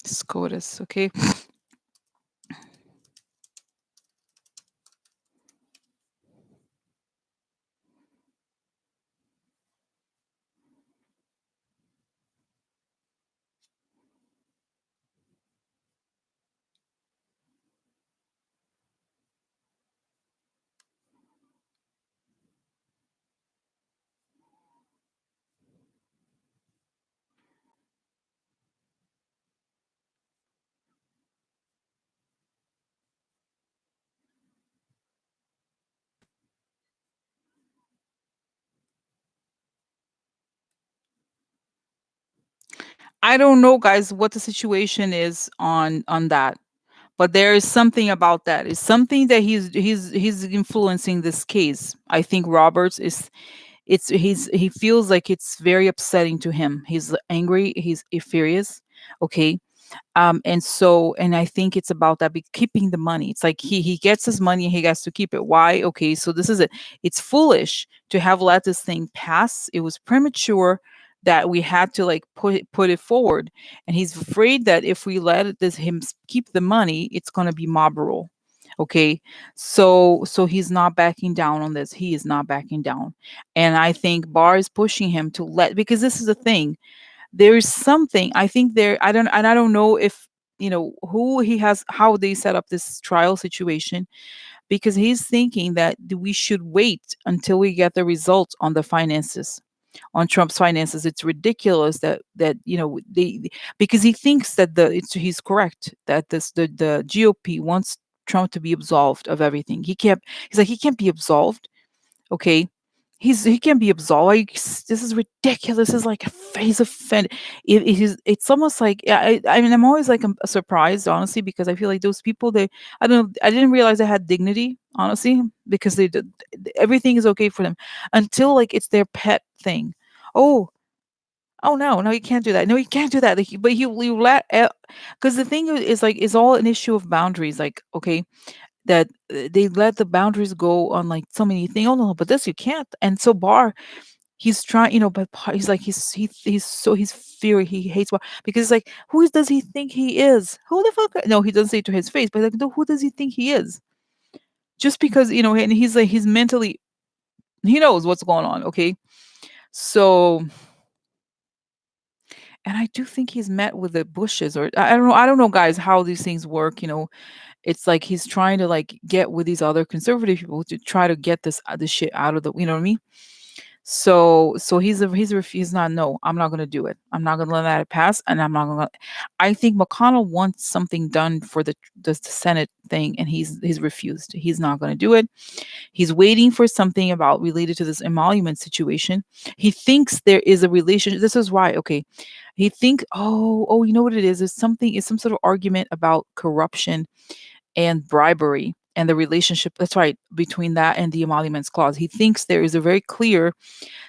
SCOTUS. Okay. I don't know, guys, what the situation is on that. But there is something about that. It's something that he's influencing this case. I think Roberts is he feels like it's very upsetting to him. He's angry, he's furious. Okay. And I think it's about that keeping the money. It's like he gets his money and he has to keep it. Why? Okay, so this is it. It's foolish to have let this thing pass. It was premature that we had to like put it forward, and he's afraid that if we keep the money, it's going to be mob rule. Okay, so he's not backing down on this. He is not backing down, and I think Barr is pushing him to let, because this is the thing, there's something I think there. I don't know if who he has, how they set up this trial situation, because he's thinking that we should wait until we get the results on the finances, on Trump's finances. It's ridiculous that because he thinks that he's correct that the GOP wants Trump to be absolved of everything. He's like, he can't be absolved. Okay, he can be absolved. Like, this is ridiculous. This is like he's offended. It's almost like, yeah, I mean, I'm always like surprised, honestly, because I feel like those people, I don't know, I didn't realize they had dignity, honestly, because they did everything is okay for them until like it's their pet thing. Oh, Oh no, no, you can't do that. No, you can't do that. Like, but you let, because the thing is like is all an issue of boundaries. Like, okay, that they let the boundaries go on like so many things. Oh no, but this you can't. And so Bar, he's trying, but he's like he's fear he hates Bar because it's like does he think he is? Who the fuck? No, he doesn't say it to his face, but like, no, who does he think he is? Just because and he's like he's mentally he knows what's going on. Okay, so and I do think he's met with the Bushes, or I don't know, guys, how these things work. It's like he's trying to like get with these other conservative people to try to get this shit out of the, you know what I mean? So he's not, no, I'm not gonna do it. I'm not gonna let that pass, and I'm not gonna. I think McConnell wants something done for the Senate thing, and he's refused. He's not gonna do it. He's waiting for something about related to this emolument situation. He thinks there is a relationship. This is why, okay. He think, you know what it is? It's some sort of argument about corruption and bribery and the relationship. That's right, between that and the emoluments clause. He thinks there is a very clear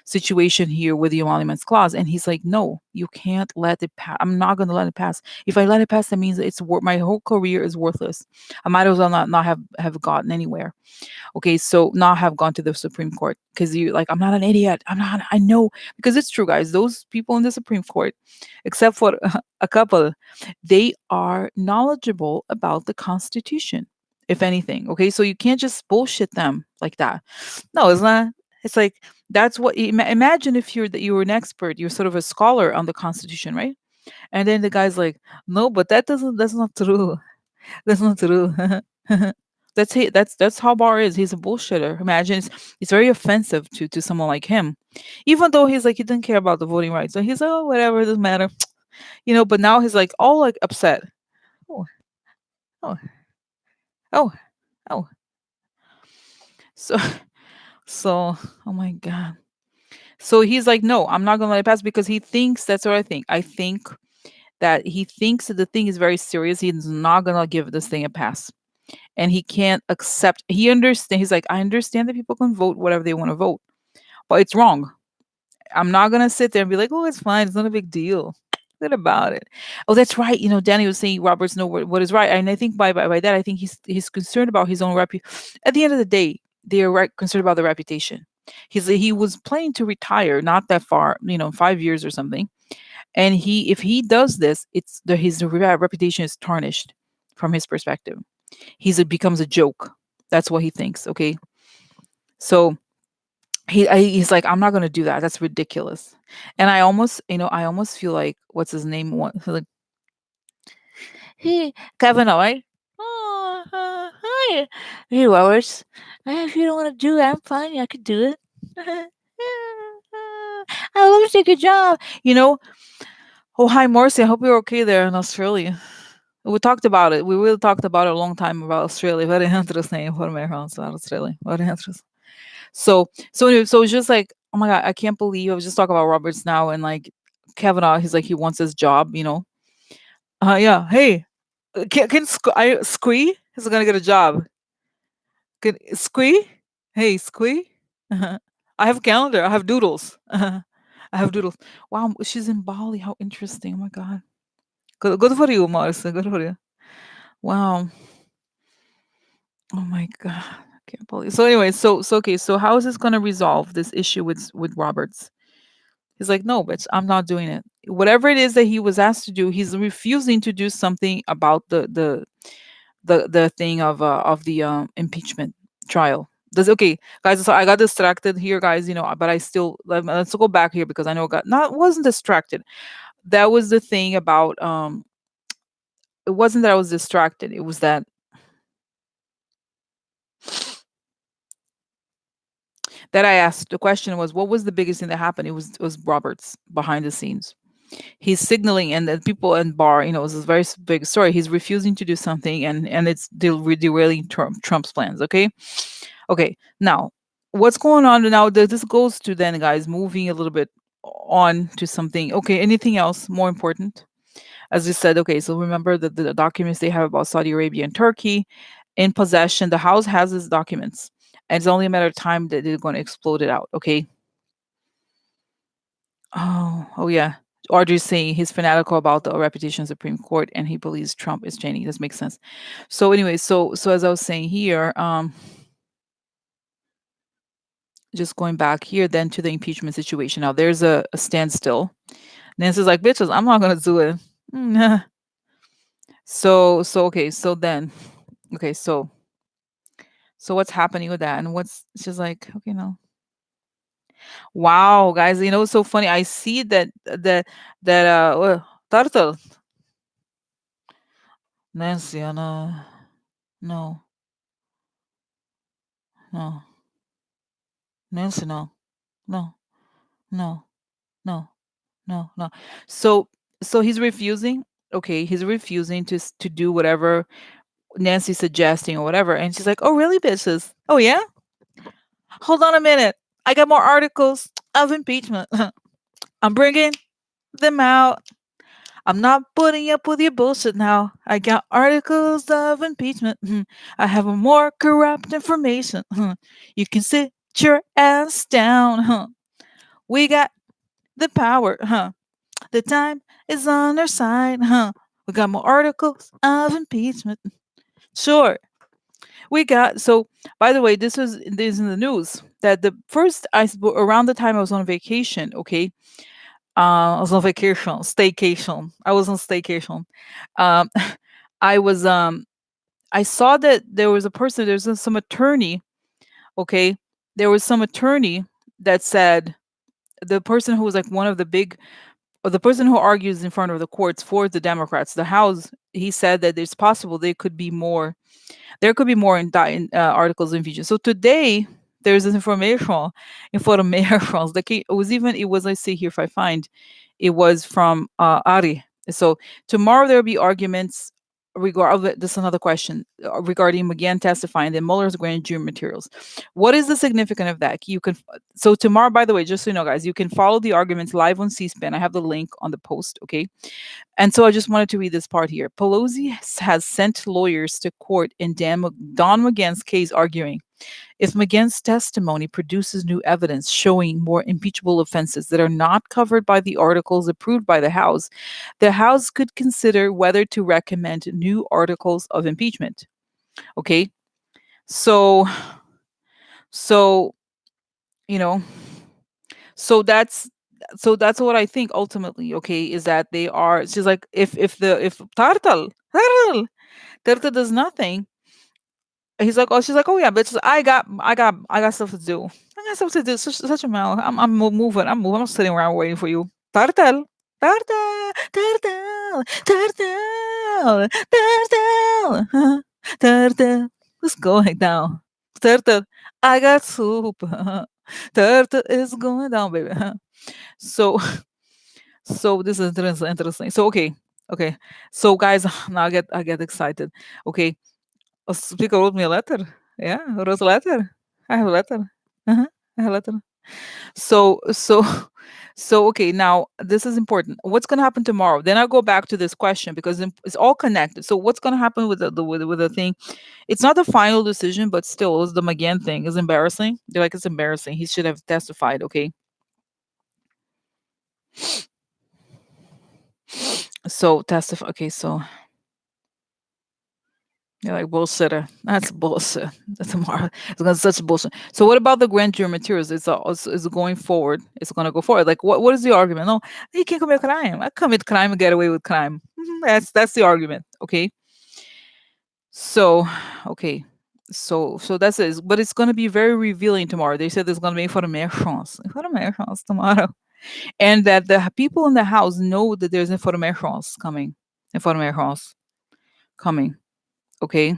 situation here with the emoluments clause, and he's like, no, you can't let it pass. I'm not going to let it pass. If I let it pass, that means my whole career is worthless. I might as well not have gotten anywhere. Okay, so not have gone to the Supreme Court because you like, I'm not an idiot. I know, because it's true, guys. Those people in the Supreme Court, except for a couple, they are knowledgeable about the Constitution, if anything. Okay, so you can't just bullshit them like that. No, it's not. It's like that's what imagine if you were an expert, you're sort of a scholar on the Constitution, right? And then the guy's like, no, but that's not true. That's not true. That's how Barr is. He's a bullshitter. Imagine it's very offensive to someone like him. Even though he's like he didn't care about the voting rights. So he's like, oh, whatever, it doesn't matter. But now he's like all like upset. Oh, oh, oh, oh. So so oh my God. So he's like, no, I'm not gonna let it pass because he thinks that's what I think. I think that he thinks that the thing is very serious. He's not gonna give this thing a pass. And he can't accept, he understand, he's like, I understand that people can vote whatever they want to vote, but it's wrong. I'm not gonna sit there and be like, oh, it's fine, it's not a big deal. Good about it. Oh, that's right. Danny was saying Roberts know what is right. And I think by that, I think he's concerned about his own at the end of the day, they're concerned about the reputation. He was planning to retire not that far, 5 years or something. And if he does this, his reputation is tarnished from his perspective. It becomes a joke. That's what he thinks. Okay, so he's like, I'm not gonna do that. That's ridiculous. And I almost feel like what's his name? Like, hey, Kevin, right? Oh, hi. Hey, Lois. If you don't want to do that, I'm fine. I could do it. I love to take a job. Oh, hi, Marcy. I hope you're okay there in Australia. We talked about it. We really talked about it a long time about Australia. Very interesting information about Australia. Very interesting. So anyway, so it's just like, oh my God, I can't believe I was just talking about Roberts now and like Kavanaugh. He's like he wants his job. Yeah. Hey, can Squee? He's gonna get a job. Can Squee? Hey, Squee. I have a calendar. I have doodles. I have doodles. Wow, she's in Bali. How interesting. Oh my God. Good for you, Marissa. Good for you. Wow. Oh my God. I can't believe. So anyway, so okay. So how is this gonna resolve this issue with Roberts? He's like, no, bitch, I'm not doing it. Whatever it is that he was asked to do, he's refusing to do something about the thing of the impeachment trial. Okay, guys. So I got distracted here, guys. But I still let's go back here because I know I got not wasn't distracted. That was the thing about It wasn't that I was distracted. It was that I asked. The question was, what was the biggest thing that happened? It was Roberts behind the scenes. He's signaling, and the people in Bar, it's a very big story. He's refusing to do something, and it's derailing Trump's plans. Okay. Now, what's going on now? This goes to then, guys, moving a little bit on to something. Okay, anything else more important? As you said, okay. So remember the documents they have about Saudi Arabia and Turkey in possession. The House has these documents, and it's only a matter of time that they're going to explode it out. Okay. Oh yeah. Audrey's saying he's fanatical about the reputation of Supreme Court and he believes Trump is Cheney. This makes sense. So anyway, so as I was saying here, just going back here then to the impeachment situation. Now there's a standstill. Nancy's like, bitches, I'm not gonna do it. So okay, so then okay, so what's happening with that? And what's she's like, okay, no. Wow, guys, it's so funny. I see that turtle. Nancy, no, no, no, Nancy, no, no, no, no, no, no. So so he's refusing. Okay, he's refusing to do whatever Nancy's suggesting or whatever. And she's like, "Oh, really, bitches? Oh, yeah? Hold on a minute. I got more articles of impeachment. I'm bringing them out. I'm not putting up with your bullshit now. I got articles of impeachment. I have more corrupt information. You can sit your ass down. We got the power. The time is on our side. We got more articles of impeachment. Sure. We got so. By the way, this is in the news that the first around the time I was on vacation. Okay, I was on vacation, staycation. I was on staycation. Um, I was I saw that there was a person. There's some attorney. Okay, there was some attorney that said the person who was like one of the big, or the person who argues in front of the courts for the Democrats, the House. He said that it's possible there could be more articles in future. So today there's this information. It was, let's see here if I find, it was from Ari. So tomorrow there will be arguments this is another question regarding McGahn testifying the Mueller's grand jury materials. What is the significance of that? So tomorrow, by the way, just so you know, guys, you can follow the arguments live on C-SPAN. I have the link on the post. Okay, and so I just wanted to read this part here. Pelosi has sent lawyers to court in Don McGahn's case, arguing if McGahn's testimony produces new evidence showing more impeachable offenses that are not covered by the articles approved by the House could consider whether to recommend new articles of impeachment. Okay, so so you know so that's what I think ultimately. Okay, is that they are. She's like, if Turtle does nothing. He's like, oh, she's like, oh yeah, bitch, I got stuff to do. I got stuff to do. Such a man. Moving. I'm moving. I'm sitting around waiting for you. Turtle, turtle, turtle, turtle, turtle, turtle. What's going down? Turtle, I got soup. Turtle is going down, baby. So, so this is interesting. So okay. So guys, now I get excited. Okay, a speaker wrote me a letter. Yeah, I wrote a letter. I have a letter. Uh-huh. I have a letter. So so okay, now this is important. What's gonna happen tomorrow? Then I'll go back to this question because it's all connected. So what's gonna happen with the thing? It's not the final decision, but still, it's the McGahn thing. It's embarrassing. They're like, it's embarrassing. He should have testified. Okay. So testify. Okay, so you're like bullshitter. That's bullshit. That's tomorrow. It's gonna such bullshit. So what about the grand jury materials? It's going forward. It's gonna go forward. Like what is the argument? No, he can't commit crime. I commit crime and get away with crime. That's the argument. Okay. So okay. So that's it. But it's gonna be very revealing tomorrow. They said there's gonna be informations tomorrow. And that the people in the house know that there's informations coming. Informations coming. Okay.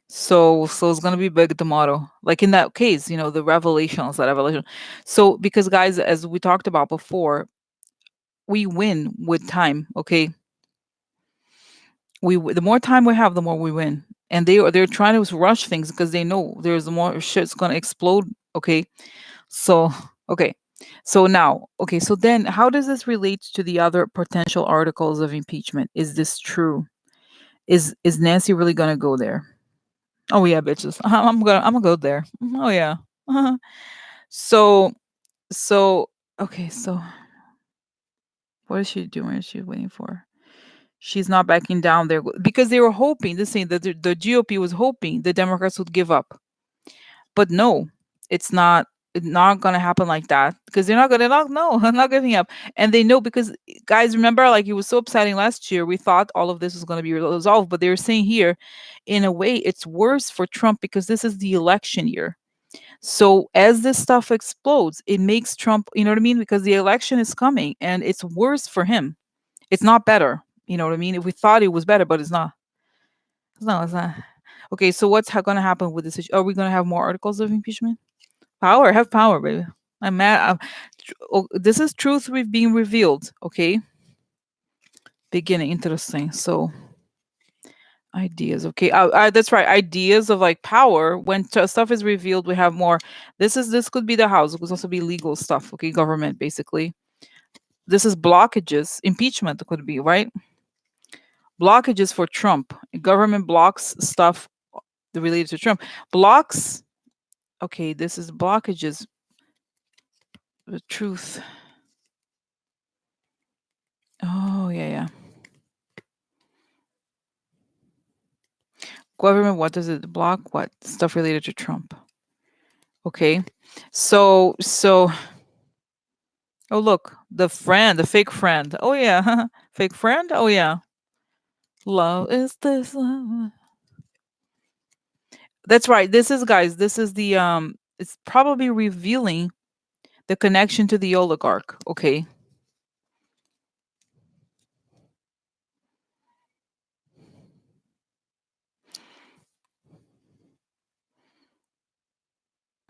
So it's gonna be big tomorrow. Like in that case, the revelations, that revelation. So because guys, as we talked about before, we win with time. Okay, the more time we have, the more we win. And they're trying to rush things because they know there's more shit's gonna explode. Okay, so okay, so now okay, so then how does this relate to the other potential articles of impeachment? Is this true? Is Nancy really gonna go there? Oh yeah, bitches. I'm gonna go there. Oh yeah. So so okay, so What is she doing? Is she waiting for? She's not backing down there because they were hoping. This thing that the GOP was hoping the Democrats would give up, but no, it's not gonna happen like that because they're not no, I'm not giving up, and they know because guys, remember, like it was so upsetting last year. We thought all of this was gonna be resolved, but they were saying here, in a way, it's worse for Trump because this is the election year. So as this stuff explodes, it makes Trump, you know what I mean? Because the election is coming and it's worse for him. It's not better. You know what I mean? If we thought it was better, but it's not. No, it's not. Okay, so what's going to happen with this? Are we going to have more articles of impeachment? Power, have power, baby. I'm mad. This is truth being revealed. Okay, beginning interesting. So ideas. Okay, that's right. Ideas of like power. When stuff is revealed, we have more. This could be the House. It could also be legal stuff. Okay, government basically. This is blockages. Impeachment could be right. Blockages for Trump. Government blocks stuff related to Trump. Blocks. Okay, this is blockages. The truth. Oh yeah, yeah. Government. What does it block? What stuff related to Trump? Okay, so. Oh look, the friend, the fake friend. Oh yeah, fake friend. Oh yeah. Love is this love. That's right. This is guys. This is the It's probably revealing the connection to the oligarch. Okay.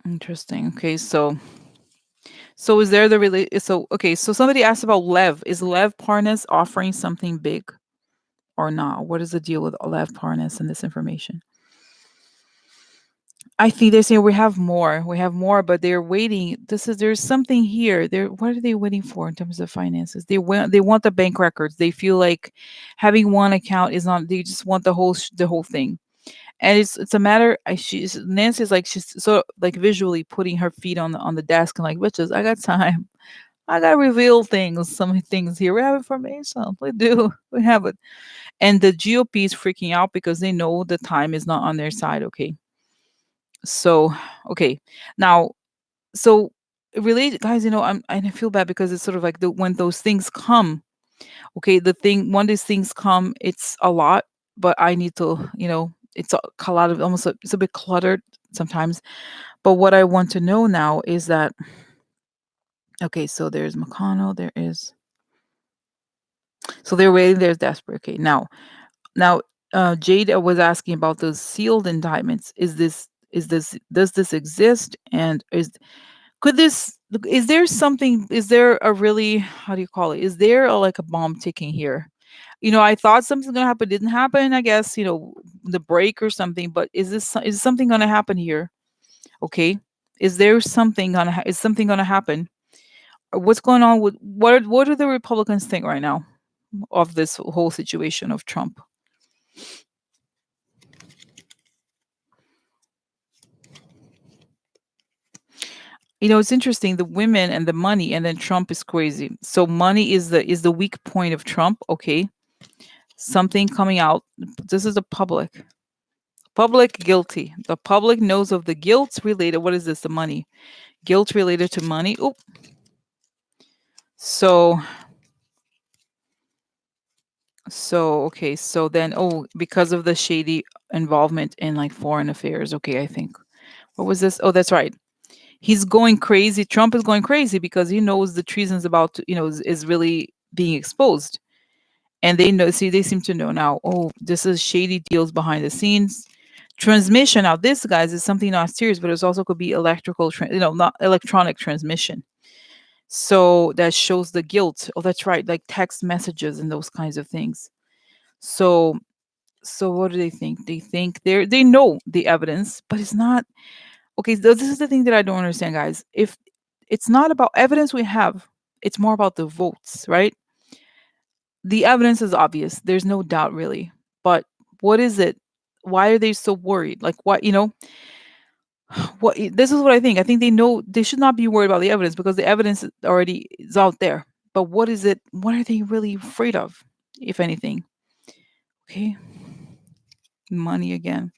Interesting. Okay, so is there the so okay, so somebody asked about Lev. Is Lev Parnas offering something big or not? What is the deal with Lev Parnas and this information? I think they're saying we have more. We have more, but they're waiting. There's something here. They're What are they waiting for in terms of finances? They want the bank records. They feel like having one account is not. They just want the whole thing. And it's a matter. She's Nancy's like she's so like visually putting her feet on the desk and like, bitches, I got time. I gotta reveal things. Some things here. We have information. We do. We have it. And the GOP is freaking out because they know the time is not on their side. Okay. So okay. Now, so really, guys, I feel bad because it's sort of like when those things come. Okay, the thing when these things come, it's a lot, but I need to, it's a lot of almost it's a bit cluttered sometimes. But what I want to know now is that okay, so there's McConnell, there is so they're waiting, there's Desperate. Okay, now Jade was asking about those sealed indictments. Does this exist? And could this is there something is there a really how do you call it? Is there like a bomb ticking here? I thought something's gonna happen, didn't happen, I guess, the break or something, but is something gonna happen here? Okay. Is something gonna happen? Or what's going on with what do the Republicans think right now of this whole situation of Trump? It's interesting, the women and the money, and then Trump is crazy. So money is the weak point of Trump. Okay. Something coming out. This is the public guilty. The public knows of the guilt related. What is this? The money. Guilt related to money. Oh, so okay. So then, because of the shady involvement in like foreign affairs. Okay, I think. What was this? Oh, that's right. He's going crazy. Trump is going crazy because he knows the treason's about to, is really being exposed. And they know, see, they seem to know now, oh, this is shady deals behind the scenes. Transmission. Now, this, guys, is something not serious, but it also could be not electronic transmission. So that shows the guilt. Oh, that's right, like text messages and those kinds of things. So, what do they think? They think they know the evidence, but it's not okay. This is the thing that I don't understand, guys. If it's not about evidence we have, it's more about the votes, right? The evidence is obvious. There's no doubt really. But what is it? Why are they so worried? Like what, this is what I think. I think they know they should not be worried about the evidence because the evidence already is out there. But what is it? What are they really afraid of, if anything? Okay, money again.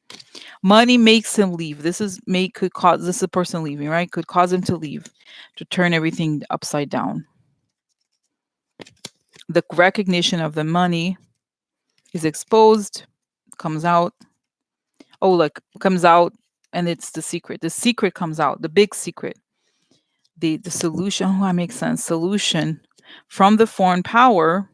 Money makes him leave. This is make could cause this is a person leaving, right? Could cause him to leave, to turn everything upside down. The recognition of the money is exposed, comes out. Oh, look, comes out, and it's the secret. The secret comes out. The big secret. The solution. Oh, that makes sense. Solution from the foreign power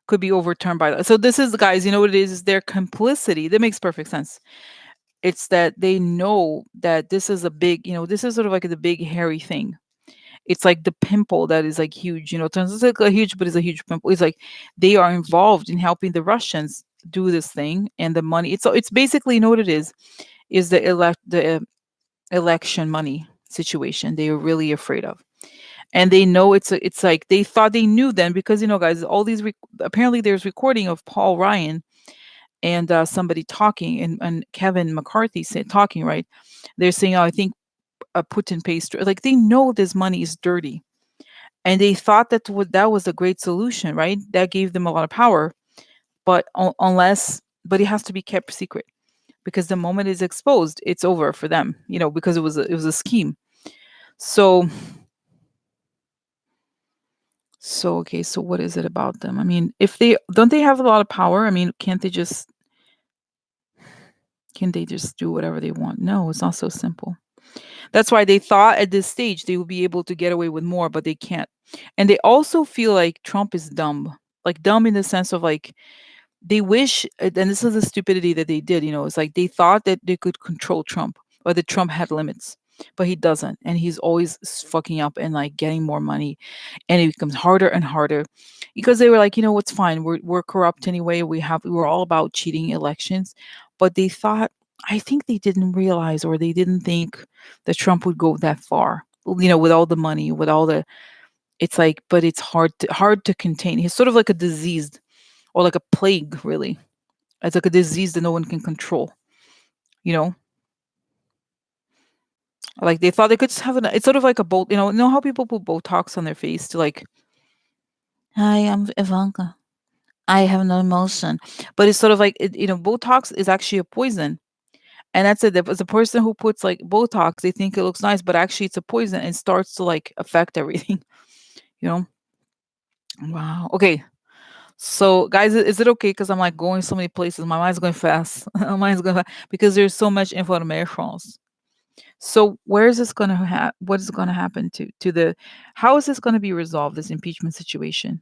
could be overturned by that. So this is, guys, you know what it is their complicity. That makes perfect sense. It's that they know that this is a big, this is sort of like the big hairy thing. It's like the pimple that is like huge, it turns it's like a huge, but it's a huge pimple. It's like they are involved in helping the Russians do this thing, and the money. It's basically, what it is the election money situation they are really afraid of. And they know it's like they thought they knew then, because guys, all these apparently there's recording of Paul Ryan and somebody talking, and Kevin McCarthy said talking, right? They're saying, oh, I think Putin pays, like they know this money is dirty, and they thought that was a great solution, right? That gave them a lot of power, but but it has to be kept secret, because the moment it's exposed, it's over for them, because it was a scheme. So okay, so what is it about them? I mean, if they don't they have a lot of power? I mean, can't they just do whatever they want? No, it's not so simple. That's why they thought at this stage they would be able to get away with more, but they can't. And they also feel like Trump is dumb. Like dumb in the sense of like they wish, and this is the stupidity that they did, it's like they thought that they could control Trump, or that Trump had limits, but he doesn't. And he's always fucking up and like getting more money, and it becomes harder and harder, because they were like, what's fine, we're corrupt anyway, we're all about cheating elections. But they thought, I think they didn't realize, or they didn't think that Trump would go that far, with all the money, with all the, it's like, but it's hard to contain. He's sort of like a disease, or like a plague, really. It's like a disease that no one can control, you know? Like they thought they could just have it's sort of like a you know how people put Botox on their face to like, hi, I'm Ivanka. I have no emotion. But it's sort of like, Botox is actually a poison. And that's it. There's a person who puts like Botox, they think it looks nice, but actually it's a poison and starts to like affect everything, you know? Wow. Okay. So, guys, is it okay? Because I'm like going so many places. My mind's going fast. My mind's going fast because there's so much information. So, where is this going to what is going to happen to the? How is this going to be resolved? This impeachment situation.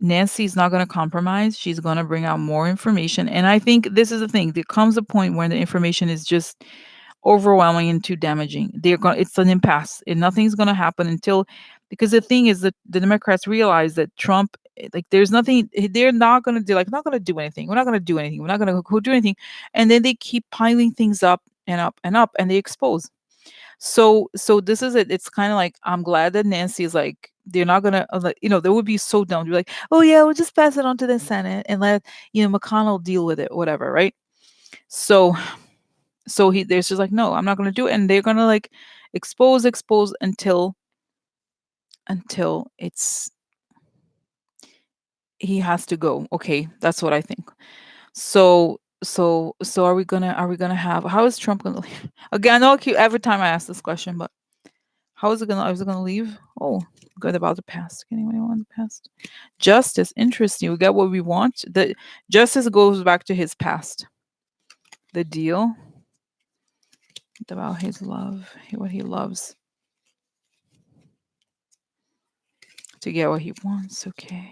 Nancy's not going to compromise. She's going to bring out more information, and I think this is the thing. There comes a point when the information is just overwhelming and too damaging. It's an impasse, and nothing's going to happen until, because the thing is that the Democrats realize that Trump, like there's nothing they're not going to do, like not going to do anything. We're not going to do anything. We're not going to do anything. And then they keep piling things up and up and up, and they expose. So this is it. It's kind of like, I'm glad that Nancy is like, they're not gonna like, they would be so dumb to be like, oh yeah, we'll just pass it on to the Senate and let McConnell deal with it, whatever, right? So there's just like, no, I'm not gonna do it, and they're gonna like expose until it's he has to go. Okay, that's what I think. So are we gonna have, how is Trump gonna leave? Again, I know every time I ask this question, but how is it gonna leave? Oh, good, about the past. Anyone want the past? Justice, interesting. We got what we want. The justice goes back to his past. The deal about his love, what he loves, to get what he wants. Okay.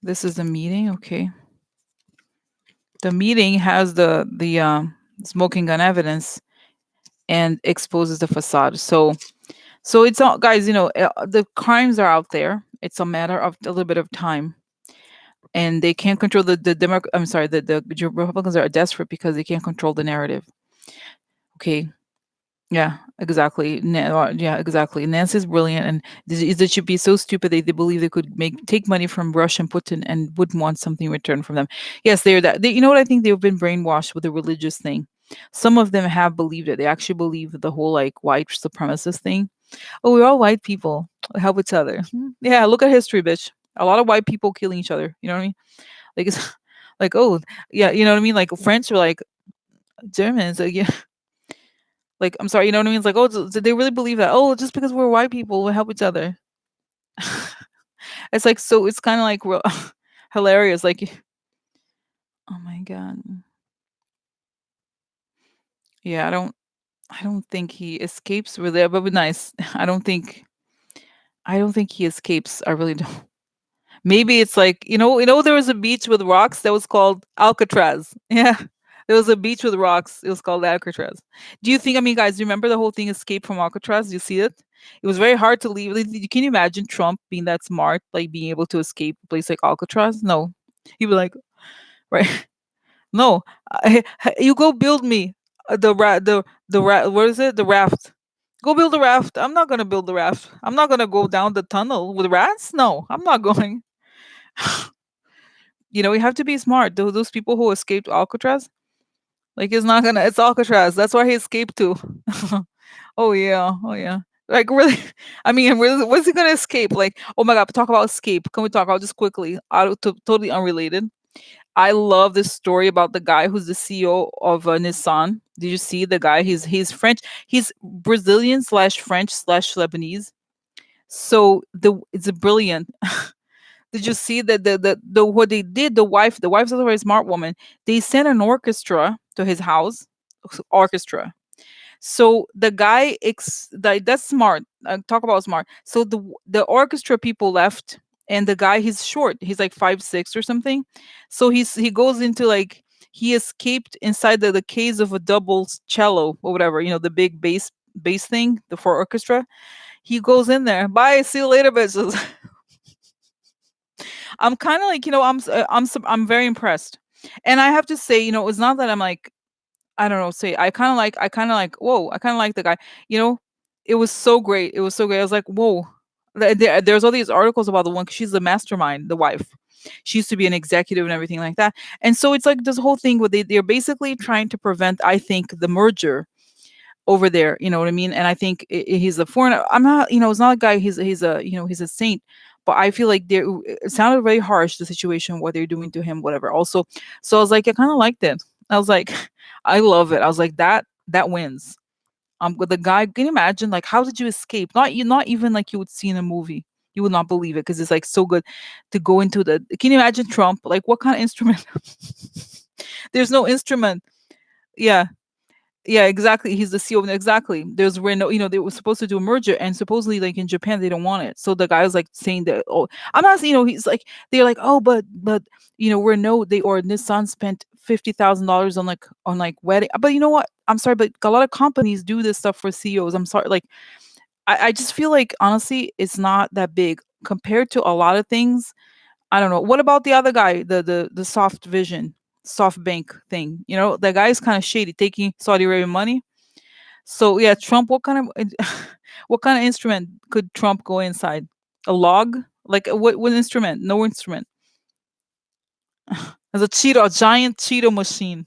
This is the meeting. Okay. The meeting has the smoking gun evidence and exposes the facade. So it's all, guys. The crimes are out there. It's a matter of a little bit of time, and they can't control I'm sorry, the Republicans are desperate because they can't control the narrative. Okay. Yeah, exactly. Yeah, exactly. Nancy's brilliant, and they should be so stupid they believe they could take money from Russia and Putin and wouldn't want something in return from them. Yes, they're that. You know what? I think they've been brainwashed with the religious thing. some of them have believed it. They actually believe the whole like white supremacist thing. Oh, we're all white people. We help each other. Yeah, look at history, bitch. A lot of white people killing each other. You know what I mean? Like it's like, oh yeah, you know what I mean? Like French were like Germans, like yeah, like I'm sorry, you know what I mean? It's like, oh, did they really believe that? Oh, just because we're white people, we help each other. It's like so. It's kind of like hilarious. Like, oh my god, yeah. I don't think he escapes really, but nice. I don't think he escapes. I really don't. Maybe it's like, there was a beach with rocks that was called Alcatraz. Yeah. There was a beach with rocks. It was called Alcatraz. Do you think, I mean, guys, do you remember the whole thing escape from Alcatraz? Do you see it? It was very hard to leave. Like, can you imagine Trump being that smart, like being able to escape a place like Alcatraz? No. He'd be like, right. No, you go build me what is it? The raft. Go build a raft. I'm not gonna build the raft. I'm not gonna go down the tunnel with rats. No, I'm not going. You have to be smart. Those people who escaped Alcatraz, like it's not gonna. It's Alcatraz. That's where he escaped to. Oh yeah. Oh yeah. Like really, I mean, really, what's he gonna escape? Like, oh my god, talk about escape. Can we talk about just quickly, totally unrelated? I love this story about the guy who's the CEO of Nissan. Did you see the guy? He's French. He's Brazilian slash French slash Lebanese. So it's a brilliant. Did you see that the what they did? The wife's a very smart woman. They sent an orchestra to his house. Orchestra. So the guy, that's smart. Talk about smart. So the orchestra people left, and the guy, he's short. He's like 5'6" or something. So he goes into like he escaped inside the case of a double cello or whatever. The big bass thing, the for orchestra. He goes in there. Bye. See you later, bitches. I'm kind of like I'm very impressed, and I have to say, it's not that I'm like I don't know, say I kind of like whoa, I kind of like the guy. You know, it was so great. It was so great. I was like, whoa. There's all these articles about the one 'cause she's the mastermind, the wife. She used to be an executive and everything like that. And so it's like this whole thing where they're basically trying to prevent, I think, the merger over there. You know what I mean? And I think he's a foreigner. I'm not, it's not a guy. He's a saint. But I feel like it sounded very harsh, the situation, what they're doing to him, whatever. Also, so I was like, I kind of liked it. I was like, I love it. I was like, that wins. With the guy, can you imagine? Like, how did you escape? Not even like you would see in a movie. You would not believe it because it's like so good to go into the. Can you imagine Trump? Like, what kind of instrument? There's no instrument. Yeah, yeah, exactly. He's the CEO. Exactly. There's where no, they were supposed to do a merger, and supposedly, like in Japan, they don't want it. So the guy was like saying that, oh, I'm not, he's like, they're like, oh, but we're no, they or Nissan spent $50,000 on like wedding. But you know what? I'm sorry, but a lot of companies do this stuff for CEOs. I'm sorry, like I just feel like honestly, it's not that big compared to a lot of things. I don't know. What about the other guy, the soft vision, soft bank thing? That guy is kind of shady, taking Saudi Arabian money. So yeah, Trump. What kind of what kind of instrument could Trump go inside? A log? Like what instrument? No instrument. As a Cheeto, a giant Cheeto machine.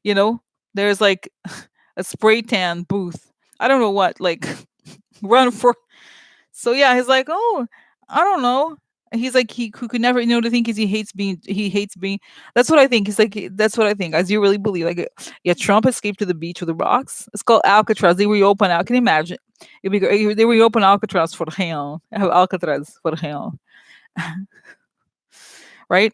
you know, there's like a spray tan booth. I don't know what. Like run for. So yeah, he's like, oh, I don't know. He's like he could never. The thing is, he hates being. That's what I think. He's like that's what I think. As you really believe, like yeah, Trump escaped to the beach with the rocks. It's called Alcatraz. They reopen Can you imagine? It'd be great. They reopen Alcatraz for him. Alcatraz for him, right?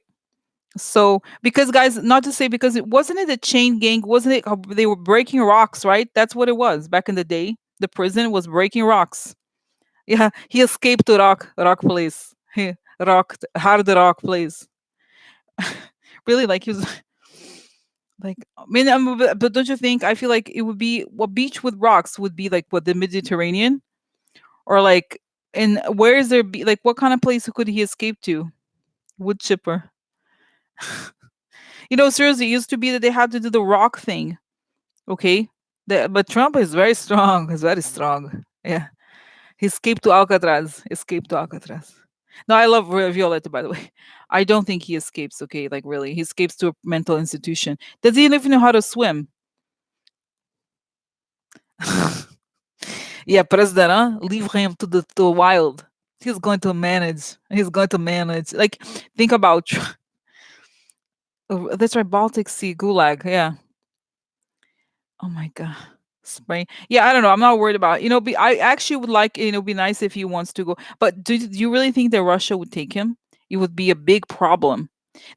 So because guys, not to say because it wasn't it a chain gang? Wasn't it they were breaking rocks? Right? That's what it was back in the day. The prison was breaking rocks. Yeah, he escaped to rock place. He rocked hard rock place. Really, like he was like. I mean, but don't you think? I feel like it would be what beach with rocks would be like what the Mediterranean or like. And where is there like what kind of place could he escape to? Wood chipper. Seriously, it used to be that they had to do the rock thing. Okay, but Trump is very strong. He's very strong. Yeah, he escaped to Alcatraz. Escaped to Alcatraz. No, I love Violetta, by the way. I don't think he escapes, okay? Like, really. He escapes to a mental institution. Does he even know how to swim? Yeah, President, huh? Leave him to the wild. He's going to manage. He's going to manage. Like, think about oh, that's right, Baltic Sea, Gulag. Yeah. Oh my god. Spain. Yeah, I don't know. I'm not worried about, I actually would like, be nice if he wants to go. But do you really think that Russia would take him? It would be a big problem.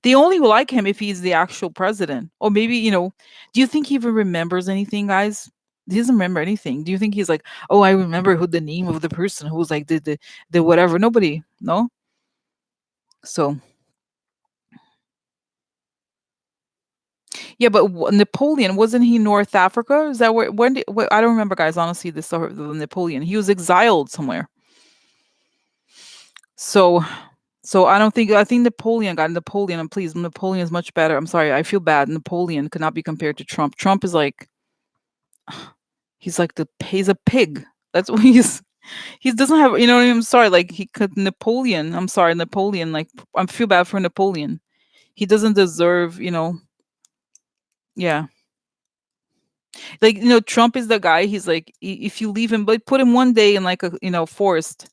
They only will like him if he's the actual president. Or maybe, do you think he even remembers anything, guys? He doesn't remember anything. Do you think he's like, oh, I remember who the name of the person who was like the whatever? Nobody. No? So yeah, but Napoleon, wasn't he North Africa? Is that where when did, I don't remember, guys, honestly, the Napoleon. He was exiled somewhere. So I think Napoleon, and please, Napoleon is much better. I'm sorry, I feel bad. Napoleon could not be compared to Trump. Trump is like he's a pig. That's what he doesn't have, you know what I mean? I'm sorry, like he could Napoleon. I'm sorry, Napoleon, like I feel bad for Napoleon. He doesn't deserve, yeah. Like, Trump is the guy. He's like, if you leave him, but put him one day in like a, forest,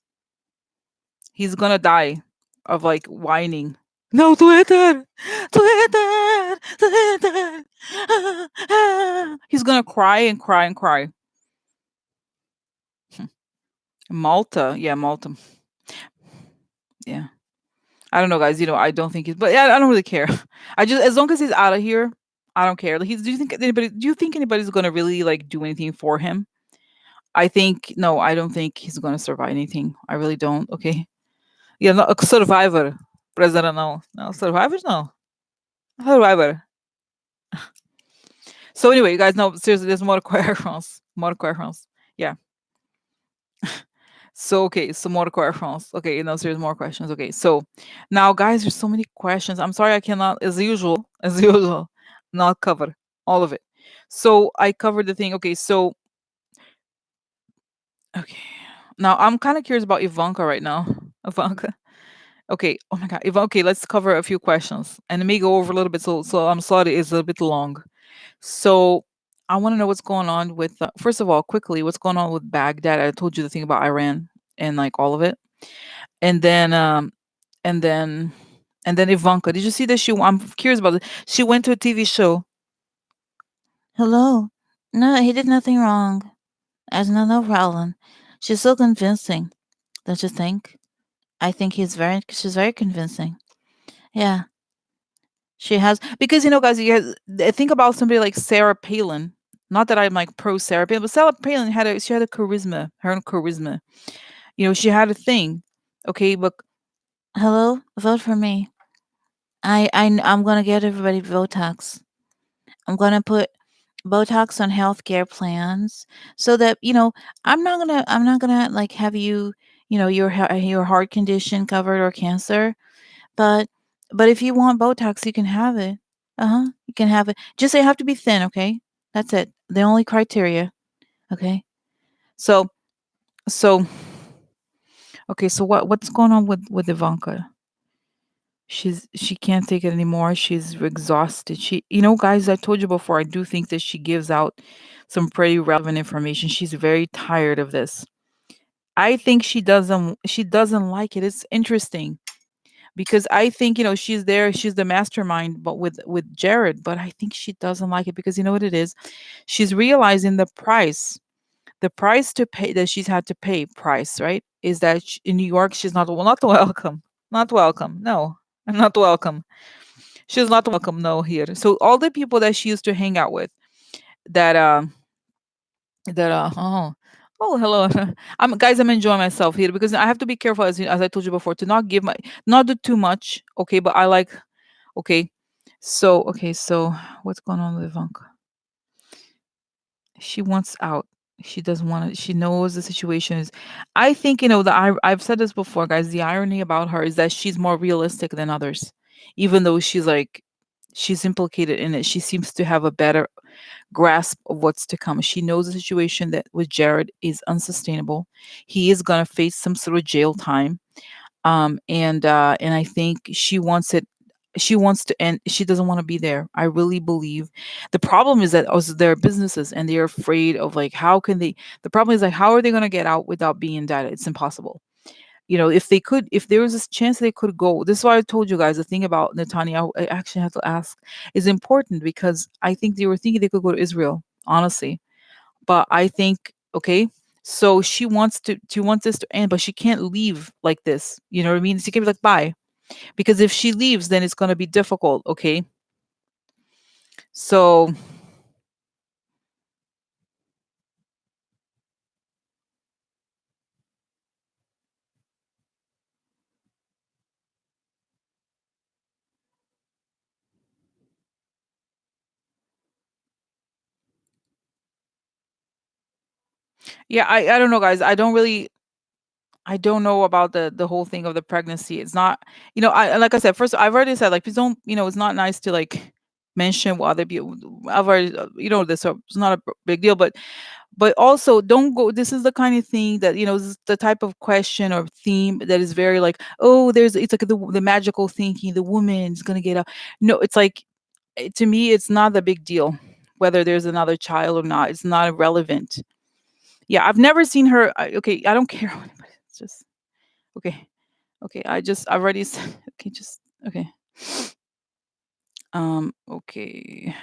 he's gonna die of like whining. No, Twitter, Twitter, Twitter. He's gonna cry and cry and cry. Malta, yeah, Malta, yeah. I don't know, guys. I don't think he's, but yeah, I don't really care. I just, as long as he's out of here, I don't care. Like, do you think anybody's gonna really like do anything for him? I think no, I don't think he's gonna survive anything. I really don't. Okay. Yeah, no, a survivor. President, no. No, survivor, no. Survivor. So anyway, you guys know, seriously, there's more questions. More questions. Yeah. So okay, so more questions. Okay, there's more questions. Okay, so now, guys, there's so many questions. I'm sorry I cannot, as usual, not cover all of it. So I covered the thing. Okay, so okay. Now I'm kind of curious about Ivanka right now. Ivanka. Okay. Oh my God. Okay, let's cover a few questions and let me go over a little bit. So I'm sorry, it's a little bit long. So I want to know what's going on with. First of all, quickly, what's going on with Baghdad? I told you the thing about Iran and like all of it, and then and then and then Ivanka. Did you see that she? I'm curious about it. She went to a TV show. Hello. No, he did nothing wrong. There's no problem. She's so convincing, don't you think? I think she's very convincing. Yeah. She has, because guys, think about somebody like Sarah Palin. Not that I'm like pro Sarah Palin, but Sarah Palin she had a charisma, her own charisma. She had a thing. Okay, but hello, vote for me. I'm gonna get everybody Botox. I'm gonna put Botox on healthcare plans so that I'm not gonna like have your heart condition covered or cancer. But if you want Botox, you can have it. Uh-huh. You can have it. Just you have to be thin, okay? That's it. The only criteria. Okay. So so okay, so what's going on with Ivanka? She can't take it anymore. She's exhausted. Guys, I told you before, I do think that she gives out some pretty relevant information. She's very tired of this. I think she doesn't like it. It's interesting because I think she's the mastermind, but with Jared. But I think she doesn't like it because you know what it is. She's realizing the price to pay that she's had to pay. Price, right? Is that in New York she's not welcome, not welcome. No, I'm not welcome. She's not welcome. No here. So all the people that she used to hang out with, that oh. Oh, hello. I'm enjoying myself here because I have to be careful, as I told you before, to not do too much. Okay, but I like. Okay. So what's going on with Ivanka? She wants out. She doesn't want to. She knows the situation is. I think I've said this before, guys. The irony about her is that she's more realistic than others, even though she's implicated in it. She seems to have a better grasp of what's to come. She knows the situation that with Jared is unsustainable. He is gonna face some sort of jail time. And I think she wants to end, she doesn't want to be there. I really believe the problem is that also there are businesses and they're afraid of like how can they, the problem is like how are they going to get out without being indicted? It's impossible. If they could, if there was this chance they could go. This is why I told you guys the thing about Netanyahu. I actually had to ask is important because I think they were thinking they could go to Israel, honestly. But I think okay, so she wants this to end, but she can't leave like this. You know what I mean? She can't be like bye because if she leaves, then it's gonna be difficult. Okay, so yeah, I don't know, guys. I don't know about the whole thing of the pregnancy. It's not, I like I said, first I've already said like please don't, it's not nice to like mention what other people. I've already, this, so it's not a big deal, but also don't go. This is the kind of thing that this is the type of question or theme that is very like, oh, it's like the magical thinking, the woman's gonna get out. No, it's like to me, it's not the big deal whether there's another child or not. It's not irrelevant. Yeah, I've never seen her. Okay, I don't care. It's just okay. Okay, I've already said okay, just okay. Okay.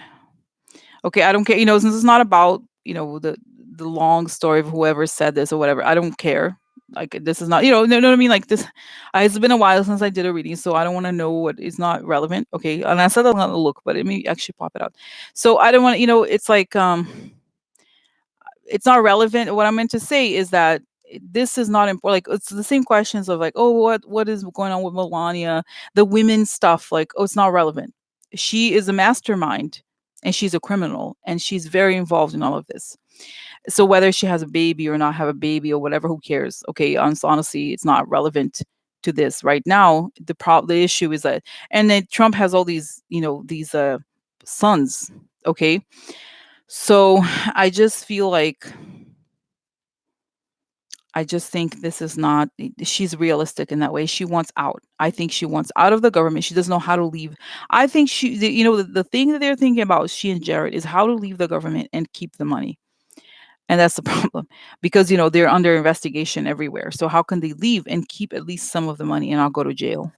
Okay, I don't care. Since it's not about, the long story of whoever said this or whatever. I don't care. Like this is not, know what I mean? Like this it's been a while since I did a reading, so I don't want to know what is not relevant. Okay. And I said I'm gonna look, but it may actually pop it out. So I don't want to, it's like it's not relevant. What I meant to say is that this is not important. Like it's the same questions of like, oh, what is going on with Melania, the women's stuff. Like, oh, it's not relevant. She is a mastermind, and she's a criminal, and she's very involved in all of this. So whether she has a baby or not have a baby or whatever, who cares? Okay, honestly, it's not relevant to this right now. The issue is that, and then Trump has all these, these sons. Okay, so I just feel like I just think this is not she's realistic in that way. She wants out. I think she wants out of the government. She doesn't know how to leave. I think the thing that they're thinking about, she and Jared, is how to leave the government and keep the money. And that's the problem because, they're under investigation everywhere. So how can they leave and keep at least some of the money and not go to jail?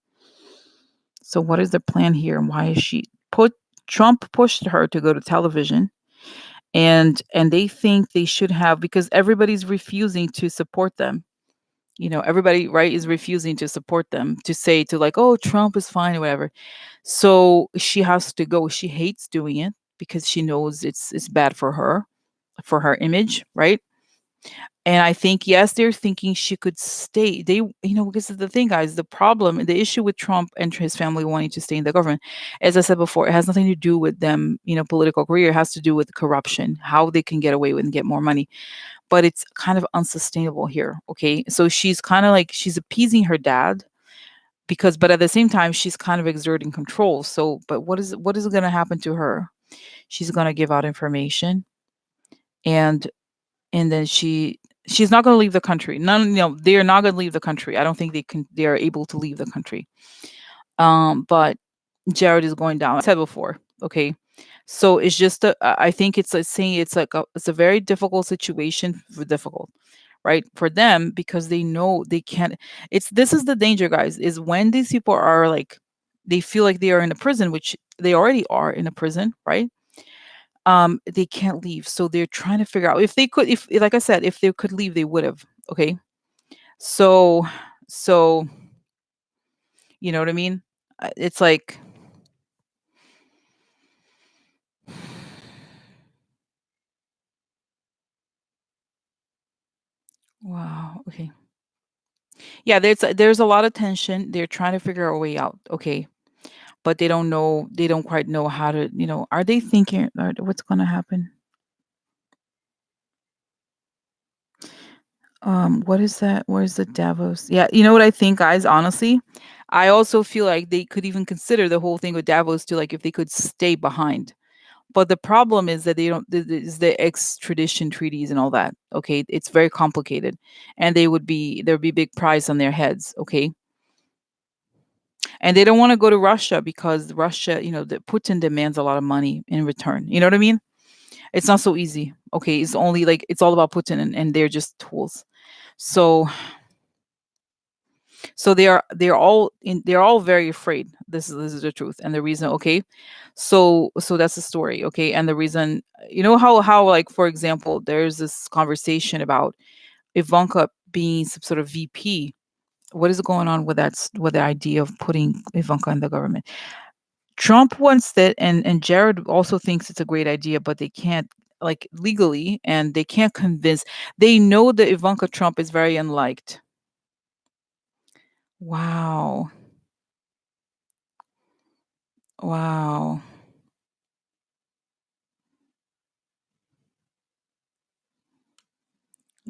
So what is the plan here and why is she put Trump pushed her to go to television and they think they should have because everybody's refusing to support them. Everybody, right, is refusing to support them to say to like, oh, Trump is fine or whatever. So she has to go. She hates doing it because she knows it's bad for her image, right? And I think yes, they're thinking she could stay. Because of the thing, guys, the issue with Trump and his family wanting to stay in the government, as I said before, it has nothing to do with them, political career. It has to do with corruption, how they can get away with and get more money, but it's kind of unsustainable here. Okay. So she's kind of like she's appeasing her dad but at the same time, she's kind of exerting control. So, but what is going to happen to her? She's going to give out information and then she's not going to leave the country. They're not going to leave the country. I don't think they are able to leave the country. But Jared is going down. I said before. Okay. So it's just I think it's like saying it's a very difficult situation for difficult, right? For them because they know they can't this is the danger, guys, is when these people are like they feel like they are in a prison, which they already are in a prison, right? They can't leave. So they're trying to figure out if they could if like I said, if they could leave, they would have. Okay. So so you know what I mean? It's like wow. Okay. Yeah, there's a lot of tension. They're trying to figure a way out. Okay. But they don't quite know how to, are they thinking what's going to happen? What is that? Where's the Davos? Yeah, you know what I think, guys, honestly? I also feel like they could even consider the whole thing with Davos to like if they could stay behind. But the problem is that they don't is the extradition treaties and all that. Okay, it's very complicated. And there'd be big price on their heads, okay? And they don't want to go to Russia because Russia, the Putin demands a lot of money in return. You know what I mean? It's not so easy. Okay, it's only like it's all about Putin, and they're just tools. So they're all very afraid. This is the truth and the reason. Okay, so that's the story. Okay, and the reason, how like, for example, there's this conversation about Ivanka being some sort of VP. What is going on with with the idea of putting Ivanka in the government? Trump wants it, and Jared also thinks it's a great idea, but they can't, like, legally, and they can't convince. They know that Ivanka Trump is very unliked. Wow. Wow.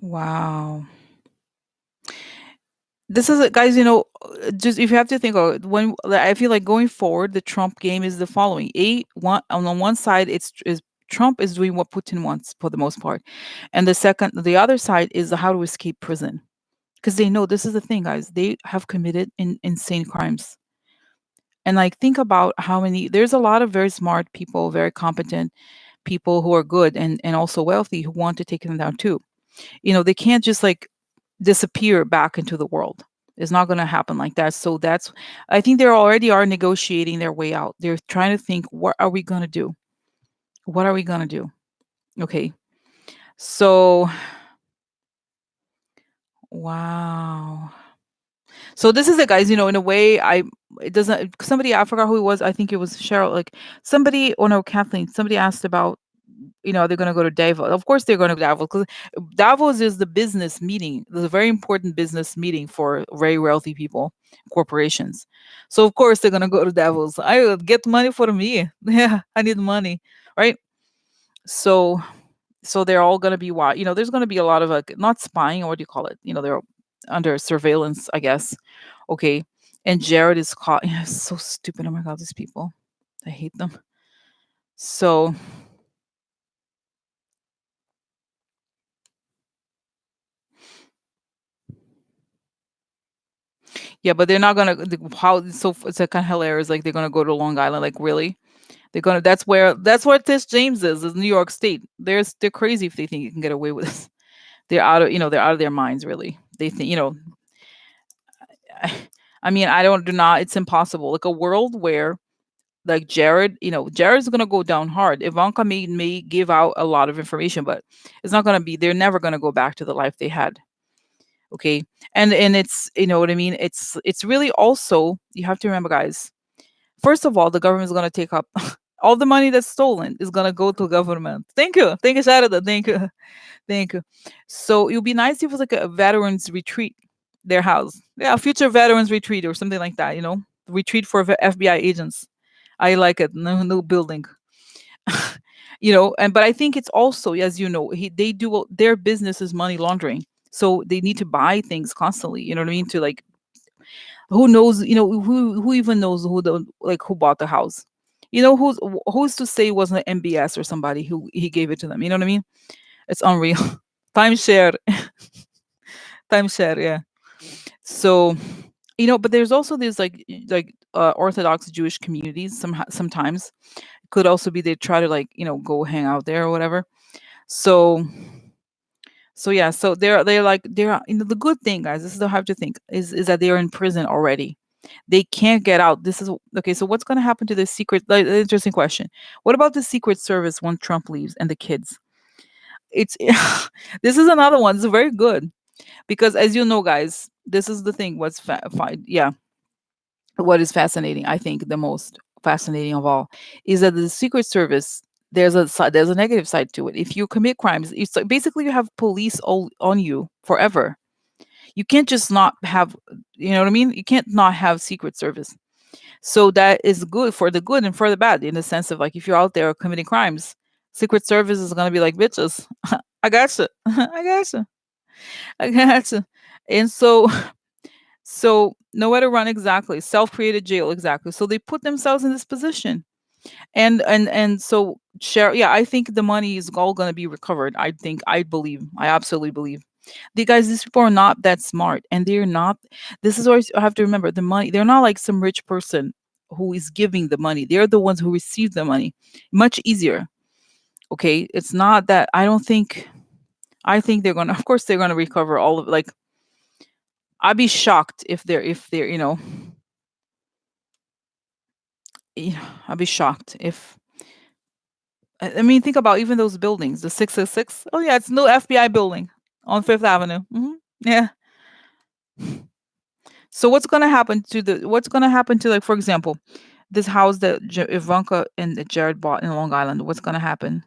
Wow. This is guys, just if you have to think of it, when like, I feel like going forward, the Trump game is the following. One on the one side, it's is Trump is doing what Putin wants for the most part. And the other side is how to escape prison. Because they know this is the thing, guys. They have committed insane crimes. And like think about how many there's a lot of very smart people, very competent people who are good and also wealthy who want to take them down too. They can't just like disappear back into the world. It's not going to happen like that. So that's I think they already are negotiating their way out. They're trying to think, what are we going to do? What are we going to do? Okay. So wow. So this is it, guys. In a way, it doesn't. Somebody, I forgot who it was. I think it was Cheryl. Like somebody, or no, Kathleen. Somebody asked about, they're going to go to Davos. Of course, they're going to Davos because Davos is the business meeting. It's a very important business meeting for very wealthy people, corporations. So of course they're going to go to Davos. I will get money for me. Yeah, I need money, right? So they're all going to be there's going to be a lot of like not spying, or what do you call it? They're under surveillance, I guess. Okay. And Jared is caught. Yeah, it's so stupid. Oh my god, these people. I hate them. So yeah, but they're not gonna how so it's kind of hilarious. Like they're gonna go to Long Island. Like really, that's where Tish James is New York State. They're crazy if they think you can get away with this. They're out of their minds. Really, they think I mean, I don't do not. It's impossible. Like a world where like Jared's gonna go down hard. Ivanka may give out a lot of information, but it's not gonna be. They're never gonna go back to the life they had. Okay, and it's what I mean. It's really also you have to remember, guys. First of all, the government is gonna take up all the money that's stolen is gonna go to government. Thank you, Sharada. Thank you, thank you. So it would be nice if it was like a veterans retreat, their house, yeah, a future veterans retreat or something like that. Retreat for FBI agents. I like it. No, no building. And but I think it's also, as they do their business is money laundering. So they need to buy things constantly. You know what I mean? To like, who knows? Who even knows who bought the house? Who's to say it wasn't an MBS or somebody who he gave it to them? You know what I mean? It's unreal. Timeshare, timeshare, yeah. So but there's also these Orthodox Jewish communities. Sometimes could also be they try to like go hang out there or whatever. So yeah, so the good thing, guys, this is how I have to think is that they're in prison already. They can't get out. This is okay. So what's going to happen to the secret? Like, interesting question. What about the Secret Service when Trump leaves and the kids? It's this is another one. It's very good because, as you know, guys, this is the thing. Yeah, what is fascinating, I think the most fascinating of all, is that the Secret Service, there's a negative side to it. If you commit crimes, it's like basically you have police all on you forever. You can't just not have, you know what I mean? You can't not have Secret Service. So that is good for the good and for the bad, in the sense of like if you're out there committing crimes, Secret Service is gonna be like bitches. I gotcha. I gotcha. I gotcha. And so nowhere to run, exactly. Self-created jail, exactly. So they put themselves in this position. And so share, yeah, I think the money is all gonna be recovered. I believe. I absolutely believe. The guys, these people are not that smart, and they're not. This is always I have to remember the money. They're not like some rich person who is giving the money. They're the ones who receive the money. Much easier. Okay, it's not that. I don't think. I think they're gonna. Of course, they're gonna recover all of. Like, I'd be shocked if they're I'd be shocked if. I mean, think about even those buildings, the 666. Oh yeah, it's no FBI building on Fifth Avenue. Yeah. So what's gonna happen to, like, for example, this house that Ivanka and Jared bought in Long Island? What's gonna happen?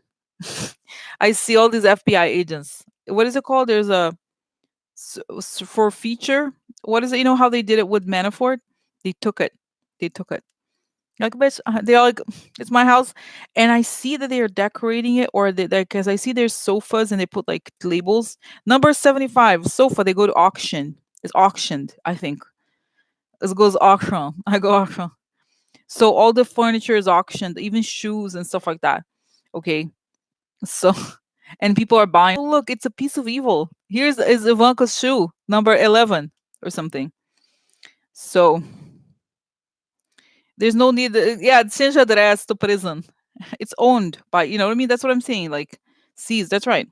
I see all these FBI agents. What is it called? There's a for feature. What is it? You know how they did it with Manafort? They took it. They took it. Like, bitch, they're like, it's my house, and I see that they are decorating it, or they, because I see there's sofas and they put like labels. Number 75 sofa. They go to auction. It's auctioned. I think it goes auction. I go auction. So all the furniture is auctioned, even shoes and stuff like that. Okay, so and people are buying. Oh, look, it's a piece of evil. Here's is Ivanka's shoe, number 11 or something. So there's no need. Yeah, change address to prison. It's owned by, you know what I mean? That's what I'm saying. Like, seized. That's right.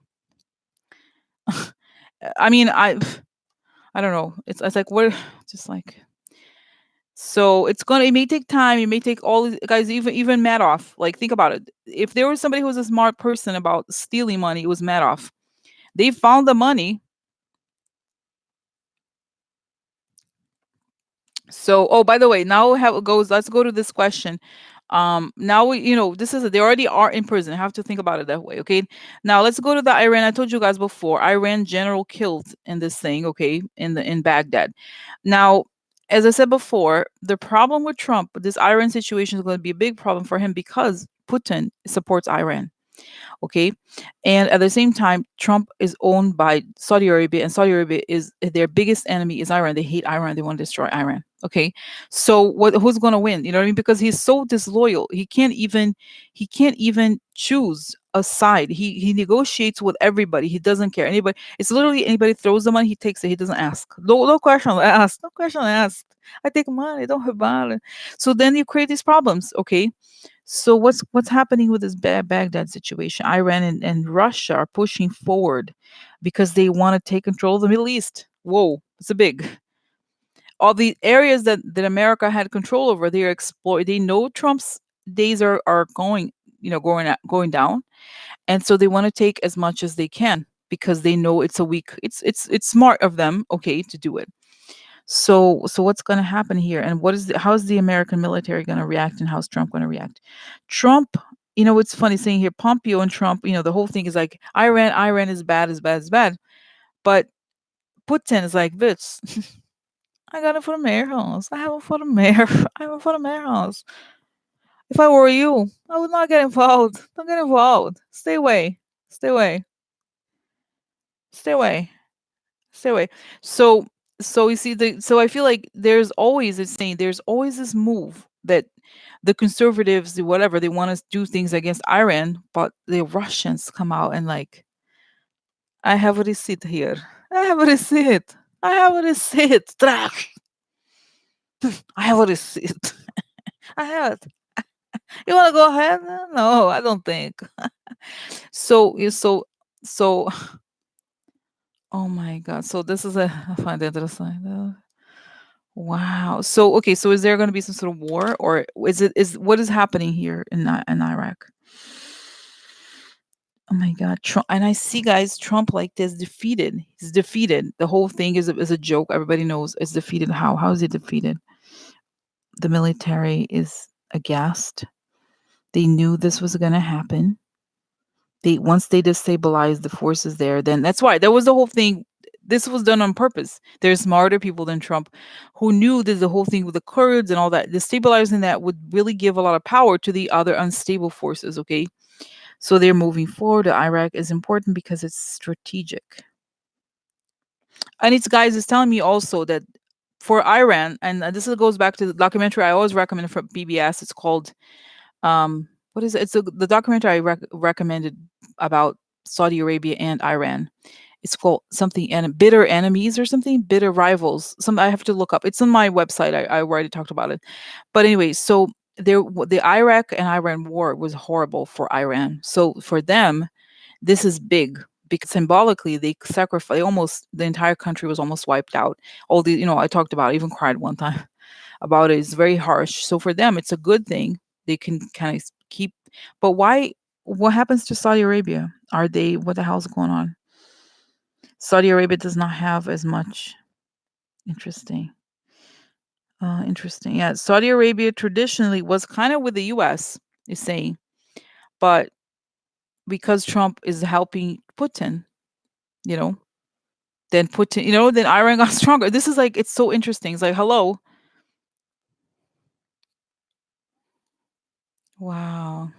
I mean, I don't know. It's like what, just like, so it's gonna. It may take time. It may take all these guys, even Madoff. Like, think about it. If there was somebody who was a smart person about stealing money, it was Madoff. They found the money. So, oh, by the way, now how it goes, let's go to this question. Now this is they already are in prison. I have to think about it that way. Okay. Now let's go to the Iran. I told you guys before, Iran general killed in this thing, okay, in Baghdad. Now, as I said before, the problem with Trump, this Iran situation is going to be a big problem for him because Putin supports Iran. Okay. And at the same time, Trump is owned by Saudi Arabia, and Saudi Arabia is their biggest enemy is Iran. They hate Iran. They want to destroy Iran. Okay. So who's going to win? You know what I mean? Because he's so disloyal. He can't even choose a side. He negotiates with everybody. He doesn't care. Anybody, it's literally anybody throws the money, he takes it. He doesn't ask. No question asked. No question asked. I take money, don't have money. So then you create these problems, okay? So what's happening with this Baghdad situation? Iran and Russia are pushing forward because they want to take control of the Middle East. Whoa, it's a big. All the areas that America had control over, they are exploit. They know Trump's days are going, going down, and so they want to take as much as they can because they know it's a weak. It's smart of them, okay, to do it. So what's going to happen here, and how's the American military going to react, and how's Trump going to react? Trump, it's funny saying here, Pompeo and Trump, the whole thing is like Iran is bad, is bad, is bad, but Putin is like, bitch, I got it for the mayor house. I have it for the mayor. I have it for the mayor house. If I were you, I would not get involved. Don't get involved. Stay away. Stay away. Stay away. Stay away. So so you see so I feel like there's always this move that the conservatives, the whatever, they want to do things against Iran, but the Russians come out and like, I have a receipt here. I have a receipt. I have a receipt. Trash. I have a receipt. I have it. You want to go ahead? No, I don't think. So oh my god. So this is I find it interesting. Wow. So okay, so is there going to be some sort of war, or is what is happening here in Iraq? Oh my god. Trump, and I see guys Trump like this defeated. He's defeated. The whole thing is a joke. Everybody knows it's defeated. How is he defeated? The military is aghast. They knew this was going to happen. They once they destabilized the forces there, then that's why that was the whole thing. This was done on purpose. There's smarter people than Trump who knew that the whole thing with the Kurds and all that, destabilizing that would really give a lot of power to the other unstable forces. Okay. So they're moving forward. Iraq is important because it's strategic. And it's guys, it's telling me also that for Iran, and goes back to the documentary I always recommend from PBS. It's called what is it? It's the documentary I recommended about Saudi Arabia and Iran. It's called something and bitter enemies or something, bitter rivals. Some I have to look up. It's on my website. I already talked about it. But anyway, so the Iraq and Iran war was horrible for Iran. So for them, this is big because symbolically they sacrificed almost the entire country was almost wiped out. All the I talked about it, I even cried one time about it. It's very harsh. So for them, it's a good thing. They can kind of keep. But why? What happens to Saudi Arabia? Are they? What the hell's going on? Saudi Arabia does not have as much. Interesting. Interesting. Yeah, Saudi Arabia traditionally was kind of with the U.S. is saying, but because Trump is helping Putin, you know, then Putin, then Iran got stronger. This is like it's so interesting. It's like hello, wow.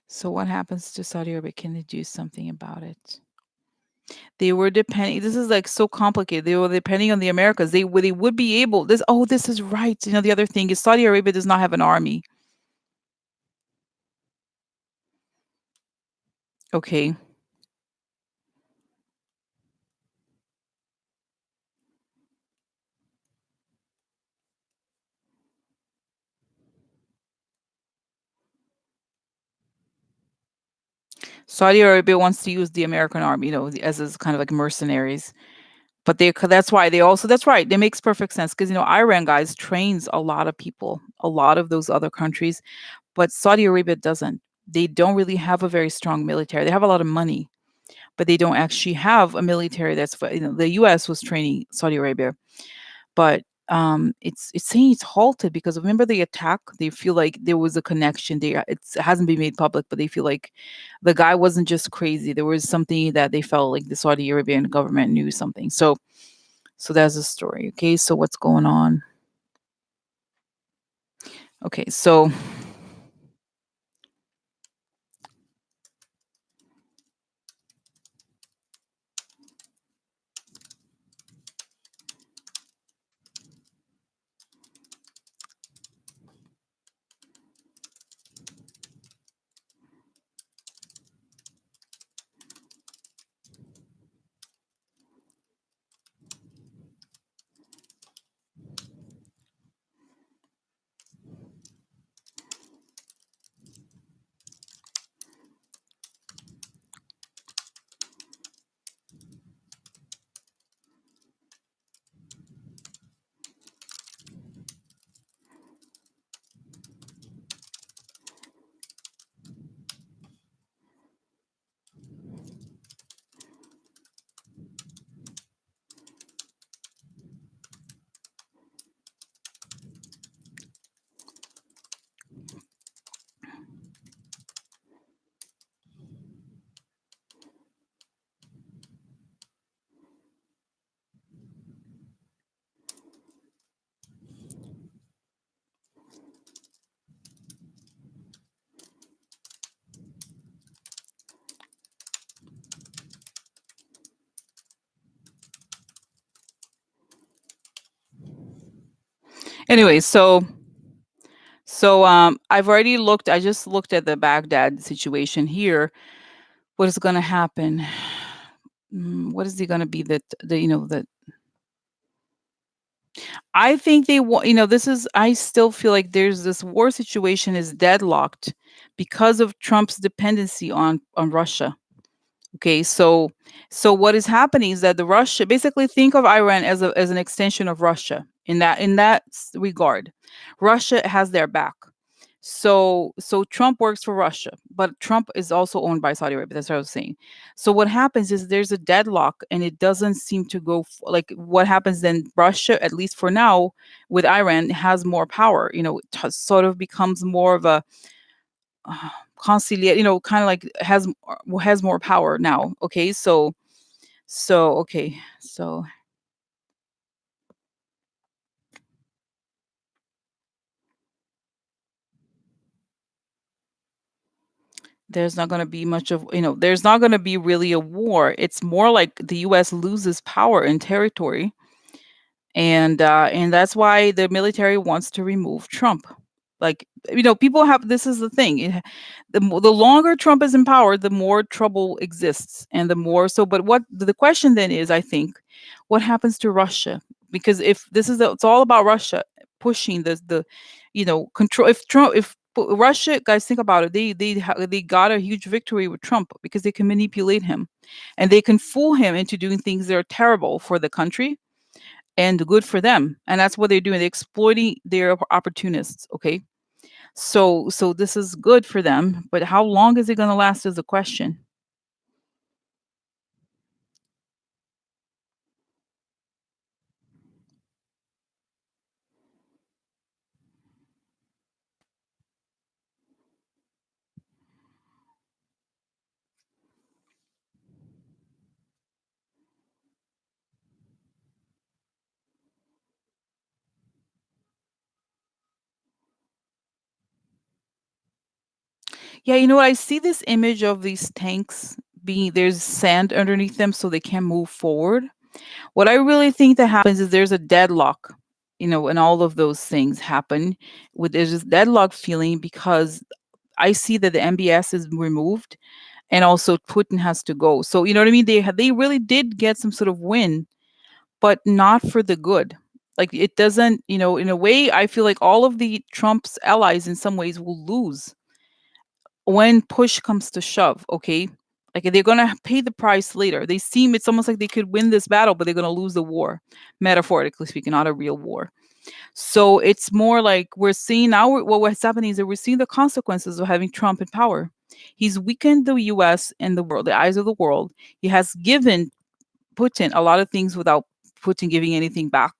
So what happens to Saudi Arabia? Can they do something about it? They were depending. This is like so complicated. They were depending on the Americas. They would be able. This oh this is right. The other thing is Saudi Arabia does not have an army. Okay. Saudi Arabia wants to use the American army, as kind of like mercenaries. But that's why they also that's right. It makes perfect sense because Iran guys trains a lot of people, a lot of those other countries, but Saudi Arabia doesn't. They don't really have a very strong military. They have a lot of money, but they don't actually have a military the US was training Saudi Arabia. But it's saying it's halted because remember the attack. They feel like there was a connection there. It hasn't been made public, but they feel like the guy wasn't just crazy. There was something that they felt like the Saudi Arabian government knew something. So that's the story. Okay, so what's going on? Okay, anyway, I've already looked. I just looked at the Baghdad situation here. What is going to happen? What is he going to be that the that I think they want, this is, I still feel like there's this war situation is deadlocked because of Trump's dependency on Russia. Okay, so what is happening is that the Russia basically think of Iran as an extension of Russia in that regard. Russia has their back. So Trump works for Russia, but Trump is also owned by Saudi Arabia. That's what I was saying. So what happens is there's a deadlock, and it doesn't seem to go like what happens then. Russia, at least for now, with Iran, has more power. Sort of becomes more of a conciliate. Kind of like has more power now. Okay, okay, so there's not going to be much of, there's not going to be really a war. It's more like the US loses power and territory, and that's why the military wants to remove Trump. Like, people have, this is the thing. The longer Trump is in power, the more trouble exists, and the more so. But what the question then is, I think, what happens to Russia? Because if this is it's all about Russia pushing control. If Trump, if Russia, guys, think about it. They got a huge victory with Trump because they can manipulate him, and they can fool him into doing things that are terrible for the country and good for them. And that's what they're doing. They're exploiting their opportunists. Okay. So this is good for them, but how long is it going to last is the question. Yeah, I see this image of these tanks being, there's sand underneath them so they can't move forward. What I really think that happens is there's a deadlock, and all of those things happen with, there's this deadlock feeling because I see that the MBS is removed and also Putin has to go. So, you know what I mean? They really did get some sort of win, but not for the good. Like, it doesn't, in a way, I feel like all of the Trump's allies in some ways will lose when push comes to shove, okay? Like, they're gonna pay the price later. It's almost like they could win this battle, but they're gonna lose the war, metaphorically speaking, not a real war. So it's more like we're seeing now, what's happening is that we're seeing the consequences of having Trump in power. He's weakened the US and the world, the eyes of the world. He has given Putin a lot of things without Putin giving anything back.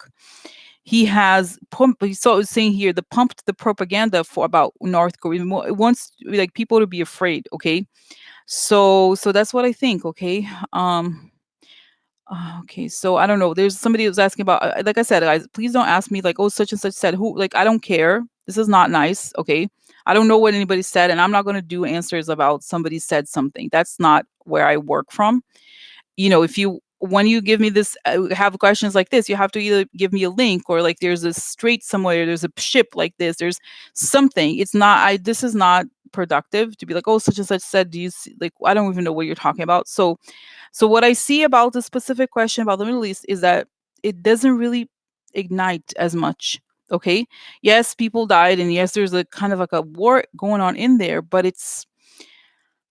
He has pumped. So it's saying here, the pumped the propaganda for about North Korea. It wants like people to be afraid. Okay, so that's what I think. Okay, okay. So I don't know. There's somebody who's asking about. Like I said, guys, please don't ask me like, oh, such and such said who. Like, I don't care. This is not nice. Okay, I don't know what anybody said, and I'm not going to do answers about somebody said something. That's not where I work from. If you, when you give me this, have questions like this, you have to either give me a link, or like there's a strait somewhere, there's a ship like there's something. It's not, this is not productive to be like, oh, such and such said, do you see, like, I don't even know what you're talking about. So what I see about the specific question about the Middle East is that it doesn't really ignite as much. Okay, yes, people died, and yes, there's a kind of like a war going on in there, but it's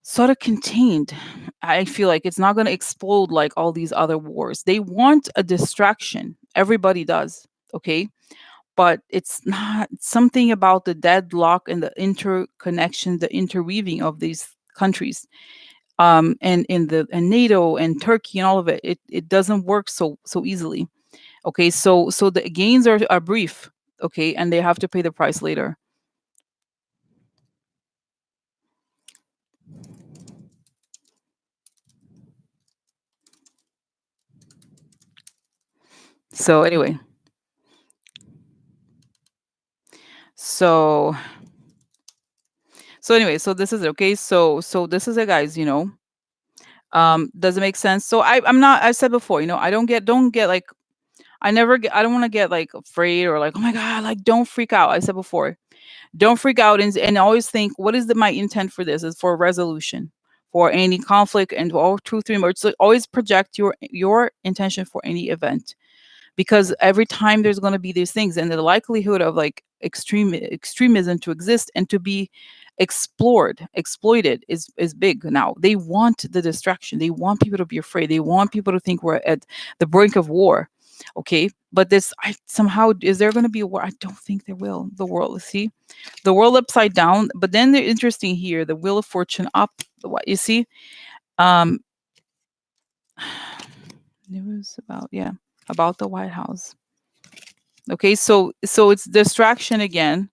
sort of contained. I feel like it's not going to explode like all these other wars. They want a distraction. Everybody does. Okay. But it's not something about the deadlock and the interconnection, the interweaving of these countries. And in the and NATO and Turkey and all of it, it doesn't work so easily. Okay, so the gains are brief, okay, and they have to pay the price later. So anyway, so so this is it, okay. So this is it, guys. Does it make sense? So I'm not. I said before, don't get like, I don't want to get like afraid or like, oh my god, like, don't freak out. I said before, don't freak out, and always think, what is my intent for this? Is for resolution, for any conflict, and all truth emerge. So always project your intention for any event, because every time there's going to be these things, and the likelihood of like extremism to exist and to be exploited is big. Now they want the distraction, they want people to be afraid, they want people to think we're at the brink of war. Okay, but this, I somehow, is there going to be a war? I don't think there will. The world, see, the world upside down, but then they're interesting here, the wheel of fortune up. What you see, um news about, yeah, about the White House. Okay, so it's distraction again.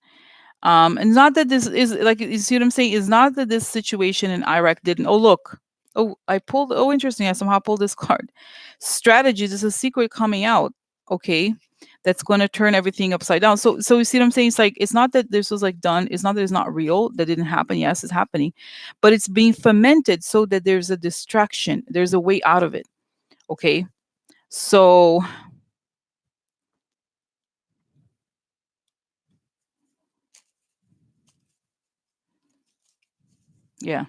And not that this is like, you see what I'm saying? Is not that this situation in Iraq didn't. Oh look, oh, I pulled. Oh, interesting. I somehow pulled this card. Strategies is a secret coming out. Okay, that's going to turn everything upside down. So you see what I'm saying? It's like, it's not that this was like done. It's not that it's not real. That didn't happen. Yes, it's happening, but it's being fomented so that there's a distraction. There's a way out of it. Okay. So yeah.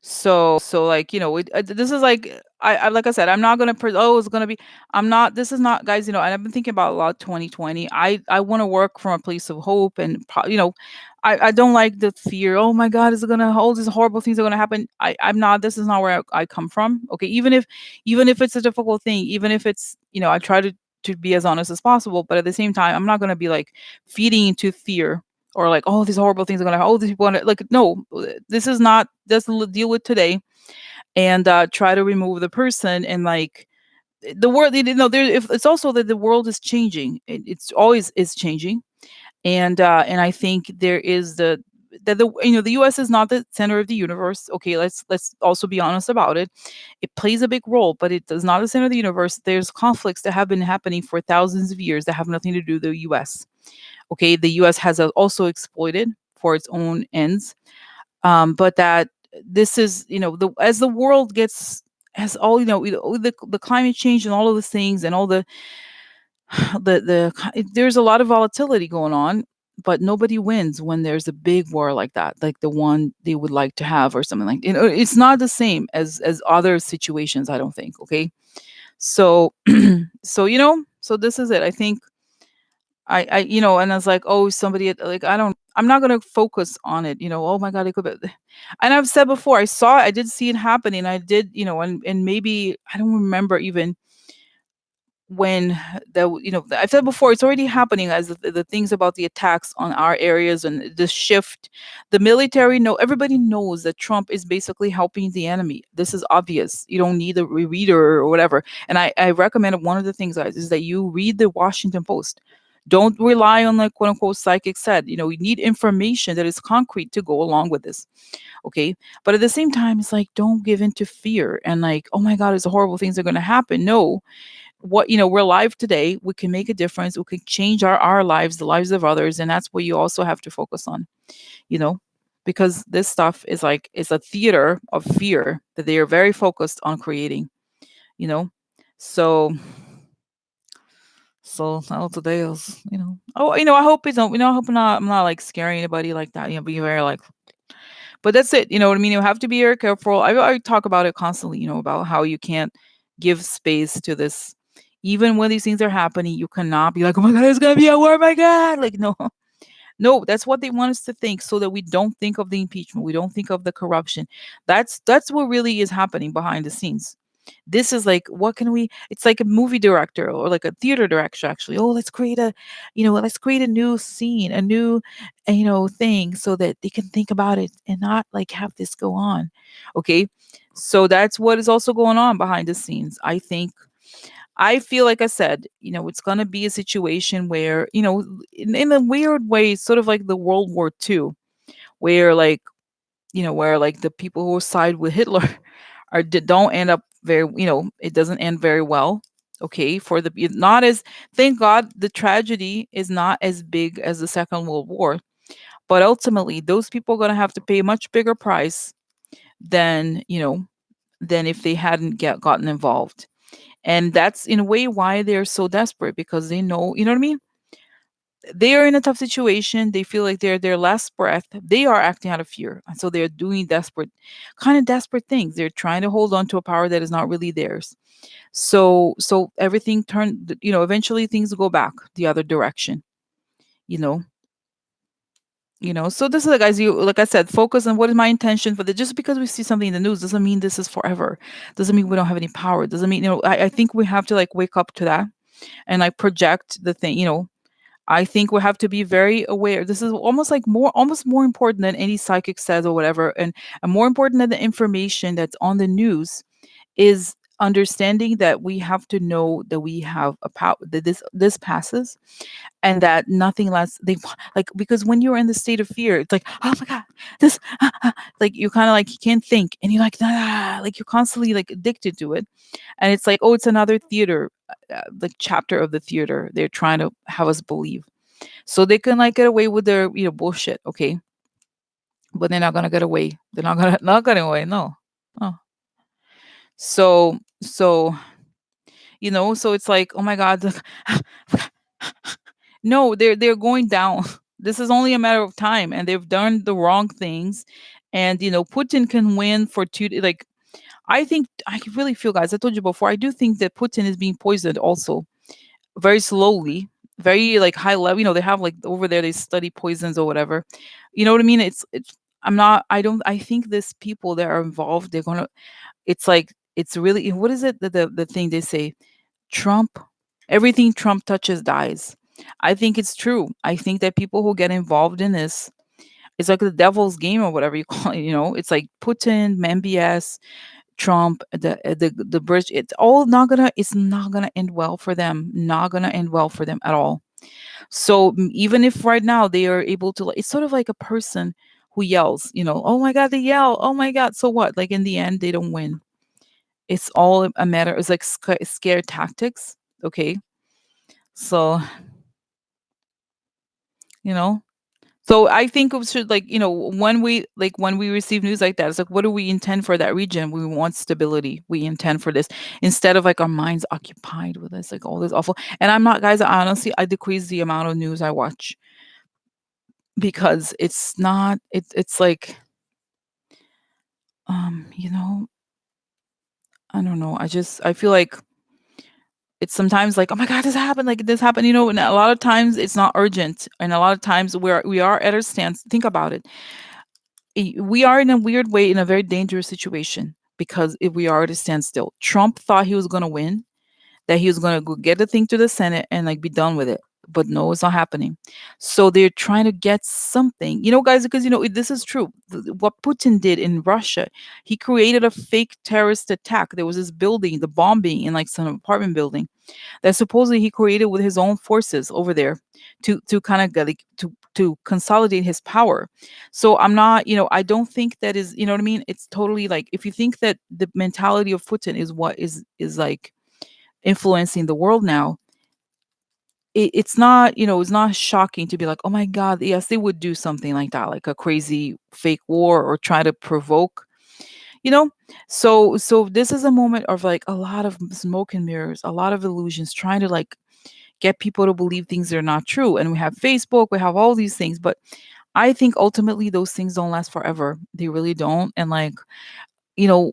So like, this is like, I like I said, I'm not gonna oh, it's gonna be, I'm not, this is not, guys, and I've been thinking about a lot 2020. I want to work from a place of hope, and I don't like the fear. Oh my God, is it gonna, all these horrible things are gonna happen? I'm not, this is not where I come from. Okay, even if it's a difficult thing, even if it's, I try to be as honest as possible, but at the same time, I'm not gonna be like feeding into fear, or like, oh, these horrible things are gonna, oh, these people gonna, like, no, this is not, just deal with today, and try to remove the person, and like, the world, there, if it's also that the world is changing, it's always is changing, and I think there is the US is not the center of the universe. Okay, let's also be honest about it. It plays a big role, but it is not the center of the universe. There's conflicts that have been happening for thousands of years that have nothing to do with the US. Okay, the US has also exploited for its own ends, but that this is, the as the world gets, as all, the climate change and all of those things, and all there's a lot of volatility going on, but nobody wins when there's a big war like that, like the one they would like to have, or something like, it's not the same as other situations, I don't think. Okay, so so this is it, I think. And I was like, oh, somebody like, I'm not gonna focus on it. Oh my God, it could be. And I've said before, I did see it happening. I did, and maybe I don't remember even when I've said before, it's already happening, as the things about the attacks on our areas and the shift. The military know, everybody knows that Trump is basically helping the enemy. This is obvious. You don't need a reader or whatever. And I recommend, one of the things, guys, is that you read the Washington Post. Don't rely on, like, quote unquote psychic said. You need information that is concrete to go along with this. Okay. But at the same time, it's like, don't give in to fear and like, oh my God, it's horrible things are gonna happen. No, we're alive today, we can make a difference, we can change our lives, the lives of others, and that's what you also have to focus on, you know because this stuff is like, it's a theater of fear that they are very focused on creating, you know so now today is, oh, I hope it's not, I hope I'm not like scaring anybody like that, be very like, but that's it. You know what I mean? You have to be very careful. I talk about it constantly, about how you can't give space to this. Even when these things are happening, you cannot be like, oh my God, it's going to be a war. Oh my God. Like, no, no, that's what they want us to think, so that we don't think of the impeachment. We don't think of the corruption. That's what really is happening behind the scenes. This is like, what can we, it's like a movie director or like a theater director, actually. Oh, let's create a new scene, a new, thing, so that they can think about it and not like have this go on. Okay. So that's what is also going on behind the scenes. I feel like I said, it's going to be a situation where, in a weird way, sort of like the World War II, where like, where like the people who side with Hitler don't end up very, it doesn't end very well. Okay, for the not as, thank God the tragedy is not as big as the Second World War, but ultimately those people are going to have to pay a much bigger price than, than if they hadn't gotten involved. And that's in a way why they're so desperate, because they know, you know what I mean? They are in a tough situation. They feel like they're their last breath. They are acting out of fear. And so they're doing desperate things. They're trying to hold on to a power that is not really theirs. So everything turned, eventually things go back the other direction, you know. So this is like, guys, you, like I said, focus on what is my intention for the, just because we see something in the news doesn't mean this is forever. Doesn't mean we don't have any power. Doesn't mean, I think we have to like wake up to that and like project the thing, I think we have to be very aware. This is almost more important than any psychic says or whatever, and more important than the information that's on the news is understanding that we have to know that we have a power, that this passes, and that nothing lasts. Like, because when you're in the state of fear, it's like, oh my God, this, like, you kind of like, you can't think, and you're like, like you're constantly like addicted to it, and it's like, oh, it's another theater. like chapter of the theater they're trying to have us believe, so they can like get away with their bullshit. Okay, but they're not gonna get away. They're not gonna not getting away. No, no. So so it's like, oh my god, no, they're going down. This is only a matter of time, and they've done the wrong things. And Putin can win for like, I think I really feel, guys. I told you before. I do think that Putin is being poisoned also, very slowly, very like high level. They have like over there they study poisons or whatever. You know what I mean? It's. I'm not. I don't. I think this people that are involved, they're gonna. It's like it's really. What is it? The thing they say? Trump. Everything Trump touches dies. I think it's true. I think that people who get involved in this, it's like the devil's game or whatever you call it. It's like Putin, MBS, Trump, the British. It's not gonna end well for them. Not gonna end well for them at all. So even if right now they are able to, it's sort of like a person who yells. Oh my god, they yell. Oh my god. So what? Like in the end, they don't win. It's all a matter. It's like scare tactics. Okay. So you know. So I think we should, like, when we receive news like that, it's like, what do we intend for that region? We want stability. We intend for this, instead of like our minds occupied with this, like all this awful. And I'm not, guys. Honestly, I decrease the amount of news I watch, because it's not. It's like, you know, I don't know. I feel like it's sometimes like, oh my god, this happened. Like this happened. And a lot of times it's not urgent, and a lot of times we are at our stance. Think about it. We are in a weird way in a very dangerous situation, because if we are at a standstill. Trump thought he was going to win, that he was going to go get the thing to the Senate and like be done with it. But no, it's not happening. So they're trying to get something, guys, because this is true. What Putin did in Russia, he created a fake terrorist attack. There was this building, the bombing in like some apartment building, that supposedly he created with his own forces over there, to kind of like to consolidate his power. So I'm not, I don't think that is, you know what I mean. It's totally like, if you think that the mentality of Putin is what is like influencing the world now, it's not, it's not shocking to be like, oh my god, yes, they would do something like that, like a crazy fake war, or try to provoke, you know so this is a moment of like a lot of smoke and mirrors, a lot of illusions, trying to like get people to believe things that are not true. And we have Facebook, we have all these things, but I think ultimately those things don't last forever. They really don't. And like, you know,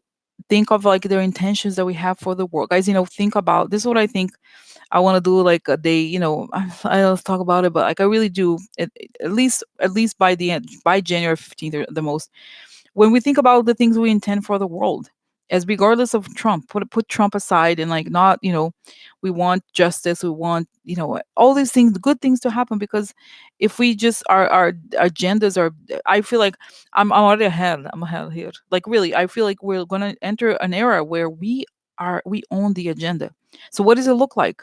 think of like their intentions that we have for the world. Guys, think about this is what I think I want to do, like a day, I always talk about it, but like I really do, at least by the end, by January 15th, or the most, when we think about the things we intend for the world, as regardless of Trump, put Trump aside, and like, not, we want justice, we want, all these things, good things to happen, because if we just, our agendas are, I feel like I'm already ahead. I'm ahead here. Like really, I feel like we're gonna enter an era where we own the agenda. So what does it look like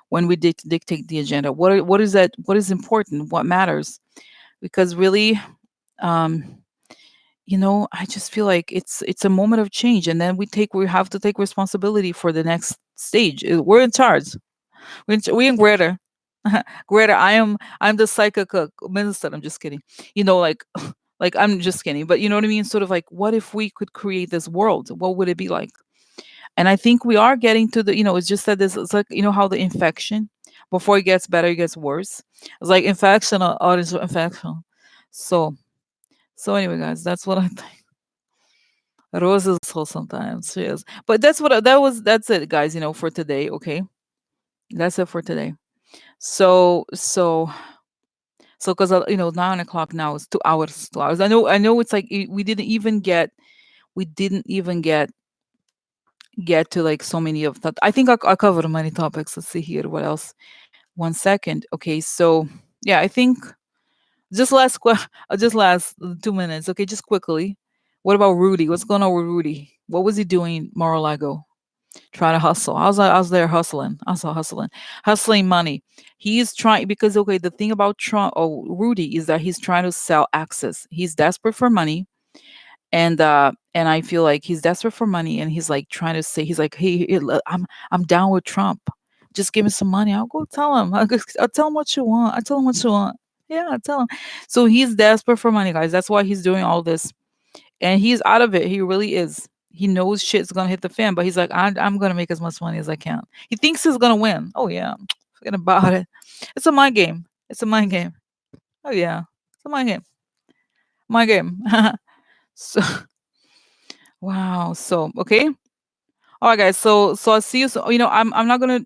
when we dictate the agenda? What is that? What is important? What matters? Because really, um, I just feel like it's a moment of change, and then we have to take responsibility for the next stage. We're in charge. We in Greta. Greta, I'm the psychic minister. I'm just kidding. Like like I'm just kidding. But you know what I mean? Sort of like, what if we could create this world? What would it be like? And I think we are getting to the, it's just that this, it's like, how the infection, before it gets better, it gets worse. It's like infection or it's infection. So so anyway, guys, that's what I think. Rose is so sometimes. She is. But that's it, guys, for today, okay? That's it for today. So because 9 o'clock now is 2 hours, 2 hours. I know it's like we didn't even get to like so many of that. I think I covered many topics. Let's see here. What else? 1 second. Okay, so yeah, I think just last 2 minutes. Okay, just quickly. What about Rudy? What's going on with Rudy? What was he doing Mar-a-Lago? Trying to hustle. I was there hustling. I was hustling money. He's trying, because okay, the thing about Rudy, is that he's trying to sell access. He's desperate for money, and I feel like he's desperate for money, and he's like trying to say, he's like, hey, I'm down with Trump. Just give me some money. I'll go tell him. I'll tell him what you want. I tell him what you want. Yeah, I tell him. So he's desperate for money, guys. That's why he's doing all this, and he's out of it. He really is. He knows shit's gonna hit the fan, but he's like, I'm gonna make as much money as I can. He thinks he's gonna win. Oh yeah, forget about it. It's a mind game. It's a mind game. Oh yeah, it's a mind game. Mind game. So wow. So okay. All right, guys. So I'll see you. So I'm not gonna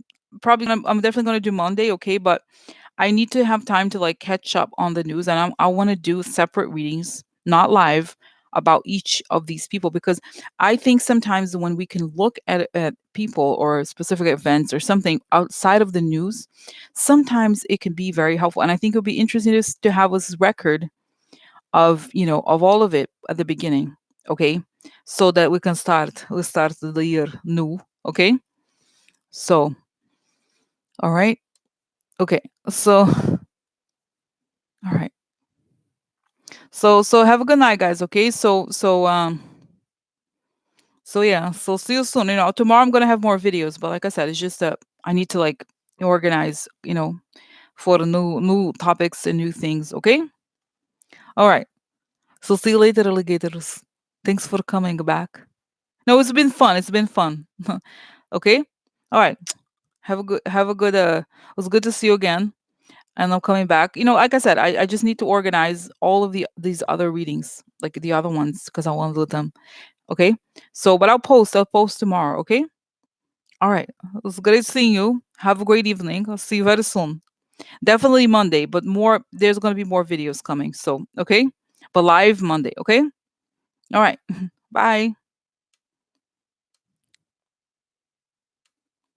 I'm definitely gonna do Monday. Okay, but I need to have time to like catch up on the news, and I want to do separate readings, not live, about each of these people because I think sometimes when we can look at people or specific events or something outside of the news, sometimes it can be very helpful. And I think it would be interesting to have this record of of all of it at the beginning, okay, so that we start the year new, okay. So all right, okay, so all right. So have a good night, guys. Okay. So yeah. So see you soon. Tomorrow I'm gonna have more videos, but like I said, it's just that I need to like organize, for the new topics and new things. Okay. All right. So see you later, alligators. Thanks for coming back. No, it's been fun. It's been fun. Okay. All right. Have a good. It was good to see you again. And I'm coming back. Like I said, I just need to organize all of these other readings, like the other ones, because I want to do them. Okay. So, but I'll post tomorrow. Okay. All right. It was great seeing you. Have a great evening. I'll see you very soon. Definitely Monday, but there's going to be more videos coming. So, okay. But live Monday. Okay. All right. Bye.